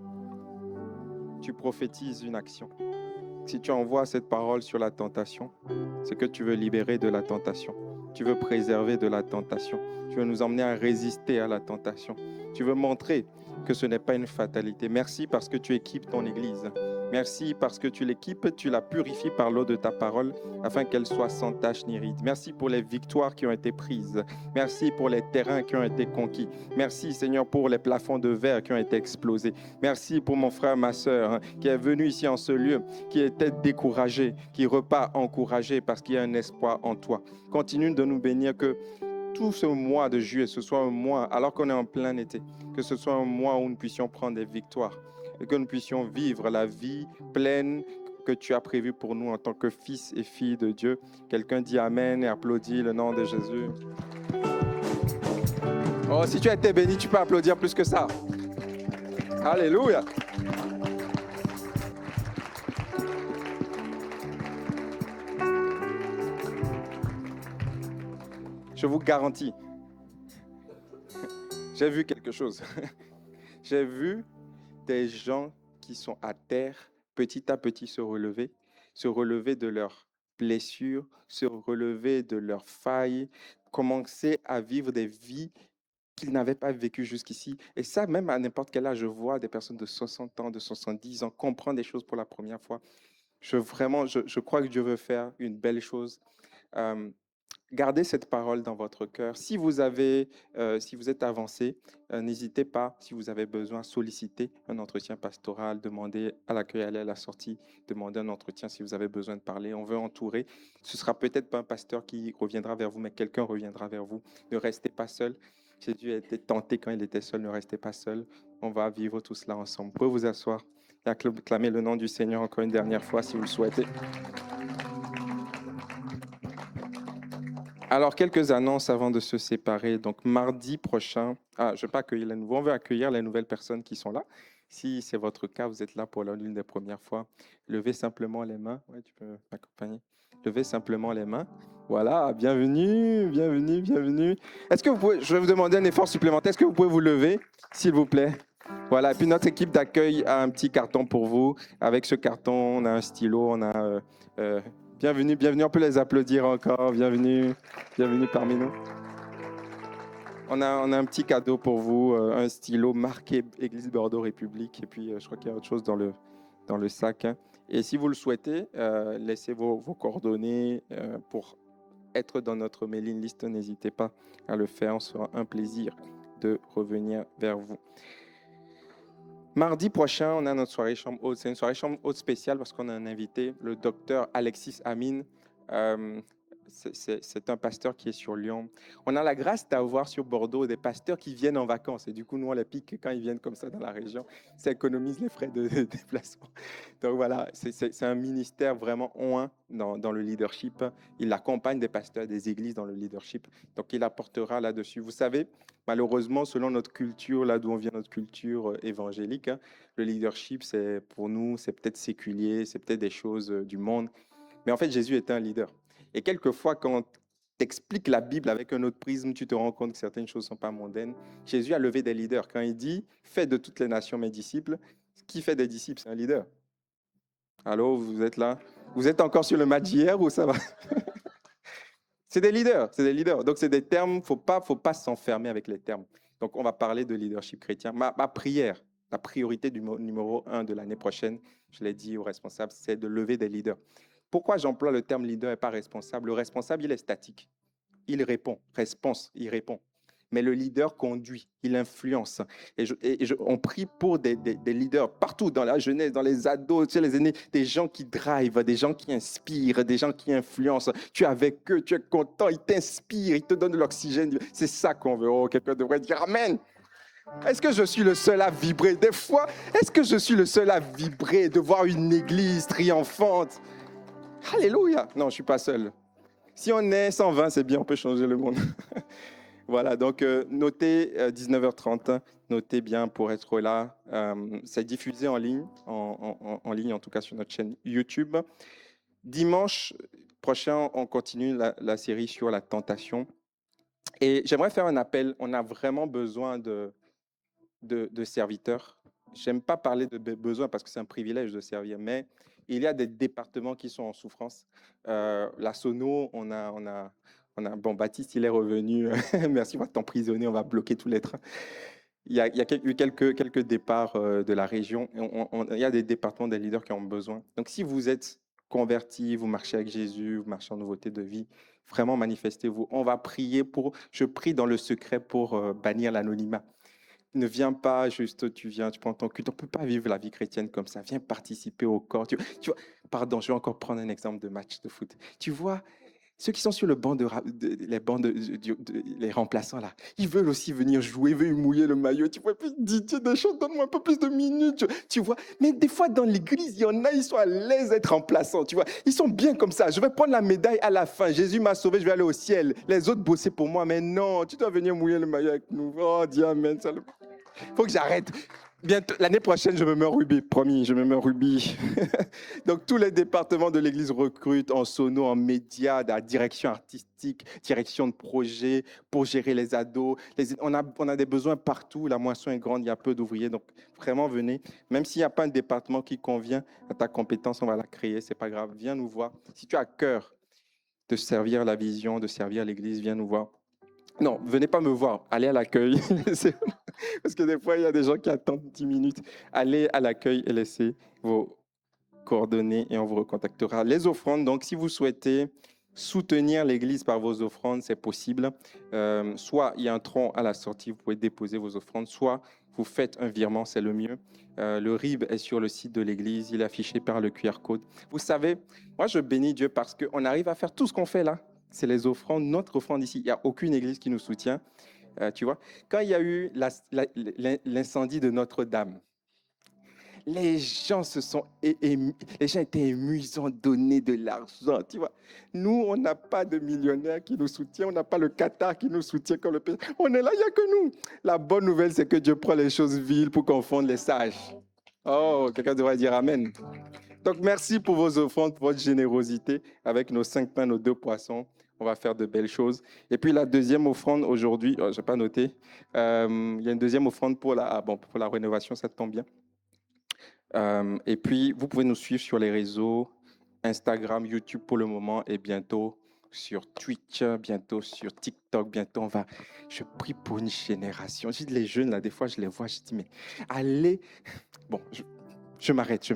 tu prophétises une action. Si tu envoies cette parole sur la tentation, c'est que tu veux libérer de la tentation. Tu veux préserver de la tentation. Tu veux nous emmener à résister à la tentation. Tu veux montrer que ce n'est pas une fatalité. Merci parce que tu équipes ton Église. Merci parce que tu l'équipes, tu la purifies par l'eau de ta parole afin qu'elle soit sans tache ni ride. Merci pour les victoires qui ont été prises. Merci pour les terrains qui ont été conquis. Merci Seigneur pour les plafonds de verre qui ont été explosés. Merci pour mon frère, ma sœur qui est venu ici en ce lieu, qui était découragé, qui repart encouragé parce qu'il y a un espoir en toi. Continue de nous bénir que tout ce mois de juillet, ce soit un mois, alors qu'on est en plein été, que ce soit un mois où nous puissions prendre des victoires et que nous puissions vivre la vie pleine que tu as prévue pour nous en tant que fils et filles de Dieu. Quelqu'un dit Amen et applaudit le nom de Jésus. Oh, si tu as été béni, tu peux applaudir plus que ça. Alléluia. Je vous garantis, j'ai vu quelque chose. J'ai vu des gens qui sont à terre, petit à petit se relever de leurs blessures, se relever de leurs failles, commencer à vivre des vies qu'ils n'avaient pas vécues jusqu'ici. Et ça, même à n'importe quel âge, je vois des personnes de 60 ans, de 70 ans comprendre des choses pour la première fois. Je crois que Dieu veut faire une belle chose. Gardez cette parole dans votre cœur. Si vous êtes avancé, n'hésitez pas, si vous avez besoin, solliciter un entretien pastoral, demandez à l'accueil, aller à la sortie, demandez un entretien si vous avez besoin de parler. On veut entourer. Ce sera peut-être pas un pasteur qui reviendra vers vous, mais quelqu'un reviendra vers vous. Ne restez pas seul. Jésus a été tenté quand il était seul. Ne restez pas seul. On va vivre tout cela ensemble. Vous pouvez vous asseoir et acclamer le nom du Seigneur encore une dernière fois si vous le souhaitez. Alors, quelques annonces avant de se séparer. Donc, mardi prochain, je ne vais pas accueillir les nouveaux, on veut accueillir les nouvelles personnes qui sont là. Si c'est votre cas, vous êtes là pour l'une des premières fois, levez simplement les mains. Ouais, tu peux m'accompagner. Levez simplement les mains. Voilà, bienvenue, bienvenue, bienvenue. Est-ce que vous pouvez, je vais vous demander un effort supplémentaire. Est-ce que vous pouvez vous lever, s'il vous plaît? Voilà, et puis notre équipe d'accueil a un petit carton pour vous. Avec ce carton, on a un stylo, on a... bienvenue, bienvenue, on peut les applaudir encore. Bienvenue, bienvenue parmi nous. On a un petit cadeau pour vous, un stylo marqué Église Bordeaux République. Et puis, je crois qu'il y a autre chose dans le sac. Et si vous le souhaitez, laissez vos coordonnées pour être dans notre mailing list. N'hésitez pas à le faire. On sera un plaisir de revenir vers vous. Mardi prochain, on a notre soirée chambre haute. C'est une soirée chambre haute spéciale parce qu'on a un invité, le docteur Alexis Amin. C'est un pasteur qui est sur Lyon. On a la grâce d'avoir sur Bordeaux des pasteurs qui viennent en vacances. Et du coup, nous, on les pique quand ils viennent comme ça dans la région. Ça économise les frais de déplacement. Donc voilà, c'est un ministère vraiment oint dans le leadership. Il accompagne des pasteurs des églises dans le leadership. Donc, il apportera là-dessus. Vous savez, malheureusement, selon notre culture, là d'où on vient, notre culture évangélique, le leadership, c'est pour nous, c'est peut-être séculier, c'est peut-être des choses du monde. Mais en fait, Jésus était un leader. Et quelquefois, quand tu expliques la Bible avec un autre prisme, tu te rends compte que certaines choses ne sont pas mondaines. Jésus a levé des leaders. Quand il dit « Faites de toutes les nations mes disciples », qui fait des disciples? C'est un leader. Allô, vous êtes là? Vous êtes encore sur le match d'hier ou ça va? C'est des leaders, c'est des leaders. Donc, c'est des termes, faut pas s'enfermer avec les termes. Donc, on va parler de leadership chrétien. Ma prière, la priorité du numéro 1 de l'année prochaine, je l'ai dit aux responsables, c'est de lever des leaders. Pourquoi j'emploie le terme leader et pas responsable? Le responsable, il est statique. Il répond. Réponse, il répond. Mais le leader conduit, il influence. On prie pour des leaders partout, dans la jeunesse, dans les ados, chez les aînés, des gens qui drivent, des gens qui inspirent, des gens qui influencent. Tu es avec eux, tu es content, ils t'inspirent, ils te donnent de l'oxygène. C'est ça qu'on veut. Oh, quelqu'un devrait dire Amen. Est-ce que je suis le seul à vibrer? Des fois, est-ce que je suis le seul à vibrer de voir une église triomphante? Alléluia. Non, je ne suis pas seul. Si on est 120, c'est bien, on peut changer le monde. Voilà, donc notez 19h30, notez bien pour être là. C'est diffusé en ligne, en ligne, en tout cas sur notre chaîne YouTube. Dimanche prochain, on continue la série sur la tentation. Et j'aimerais faire un appel. On a vraiment besoin de de serviteurs. J'aime pas parler de besoins parce que c'est un privilège de servir, mais il y a des départements qui sont en souffrance. La Sono, bon, Baptiste, il est revenu. Merci, on va t'emprisonner, on va bloquer tous les trains. Il y a eu quelques départs de la région. Il y a des départements, des leaders qui ont besoin. Donc, si vous êtes convertis, vous marchez avec Jésus, vous marchez en nouveauté de vie, vraiment manifestez-vous. On va prier je prie dans le secret pour bannir l'anonymat. Ne viens pas juste, tu viens, tu prends ton culte. On ne peut pas vivre la vie chrétienne comme ça. Viens participer au corps. Tu vois, pardon, je vais encore prendre un exemple de match de foot. Tu vois, ceux qui sont sur le banc les bancs les remplaçants là, ils veulent aussi venir jouer, ils veulent mouiller le maillot. Tu vois, puis Didier Deschamps, donne-moi un peu plus de minutes. Tu vois, mais des fois dans l'église, il y en a, ils sont à l'aise d'être remplaçants. Tu vois, ils sont bien comme ça. Je vais prendre la médaille à la fin. Jésus m'a sauvé, je vais aller au ciel. Les autres bossaient pour moi, mais non, tu dois venir mouiller le maillot avec nous. Oh, dis amen. Faut que j'arrête. Bientôt, l'année prochaine, je me mets rubis, promis, je me mets rubis. Donc, tous les départements de l'Église recrutent en sono, en médias, la direction artistique, direction de projet, pour gérer les ados. On a des besoins partout. La moisson est grande, il y a peu d'ouvriers. Donc, vraiment, venez. Même s'il n'y a pas un département qui convient à ta compétence, on va la créer. C'est pas grave. Viens nous voir. Si tu as à cœur de servir la vision, de servir l'Église, viens nous voir. Non, venez pas me voir, allez à l'accueil. Parce que des fois, il y a des gens qui attendent 10 minutes. Allez à l'accueil et laissez vos coordonnées et on vous recontactera. Les offrandes, donc si vous souhaitez soutenir l'Église par vos offrandes, c'est possible. Soit il y a un tronc à la sortie, vous pouvez déposer vos offrandes, soit vous faites un virement, c'est le mieux. Le RIB est sur le site de l'Église, il est affiché par le QR code. Vous savez, moi je bénis Dieu parce qu'on arrive à faire tout ce qu'on fait là. C'est les offrandes, notre offrande ici. Il n'y a aucune église qui nous soutient. Tu vois, quand il y a eu l'incendie de Notre-Dame, les gens les gens étaient émus, ils ont donné de l'argent, tu vois. Nous, on n'a pas de millionnaires qui nous soutient, on n'a pas le Qatar qui nous soutient comme le pays. On est là, il n'y a que nous. La bonne nouvelle, c'est que Dieu prend les choses viles pour confondre les sages. Oh, quelqu'un devrait dire Amen. Donc, merci pour vos offrandes, pour votre générosité. Avec nos 5 pains, nos 2 poissons, on va faire de belles choses. Et puis, la deuxième offrande aujourd'hui, je n'ai pas noté, il y a une deuxième offrande pour la rénovation, ça tombe bien. Et puis, vous pouvez nous suivre sur les réseaux, Instagram, YouTube pour le moment, et bientôt sur Twitch, bientôt sur TikTok, bientôt je prie pour une génération. Je dis les jeunes, là, des fois, je les vois, je dis, mais allez, bon, je m'arrête.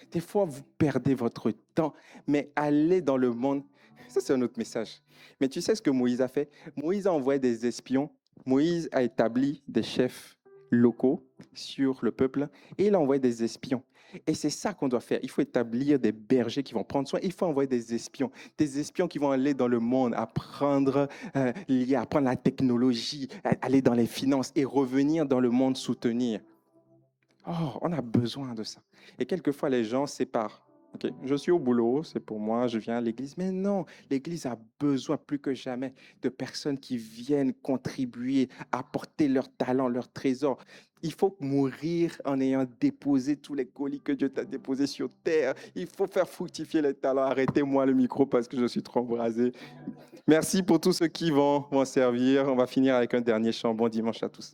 Des fois, vous perdez votre temps, mais allez dans le monde. Ça, c'est un autre message. Mais tu sais ce que Moïse a fait? Moïse a envoyé des espions. Moïse a établi des chefs locaux sur le peuple et il a envoyé des espions. Et c'est ça qu'on doit faire. Il faut établir des bergers qui vont prendre soin. Il faut envoyer des espions qui vont aller dans le monde, apprendre la technologie, aller dans les finances et revenir dans le monde soutenir. Oh, on a besoin de ça. Et quelquefois, les gens séparent. Ok, je suis au boulot, c'est pour moi, je viens à l'église. Mais non, l'église a besoin plus que jamais de personnes qui viennent contribuer, apporter leur talent, leur trésor. Il faut mourir en ayant déposé tous les colis que Dieu t'a déposés sur terre. Il faut faire fructifier les talents. Arrêtez-moi le micro parce que je suis trop embrasé. Merci pour tous ceux qui vont servir. On va finir avec un dernier chant. Bon dimanche à tous.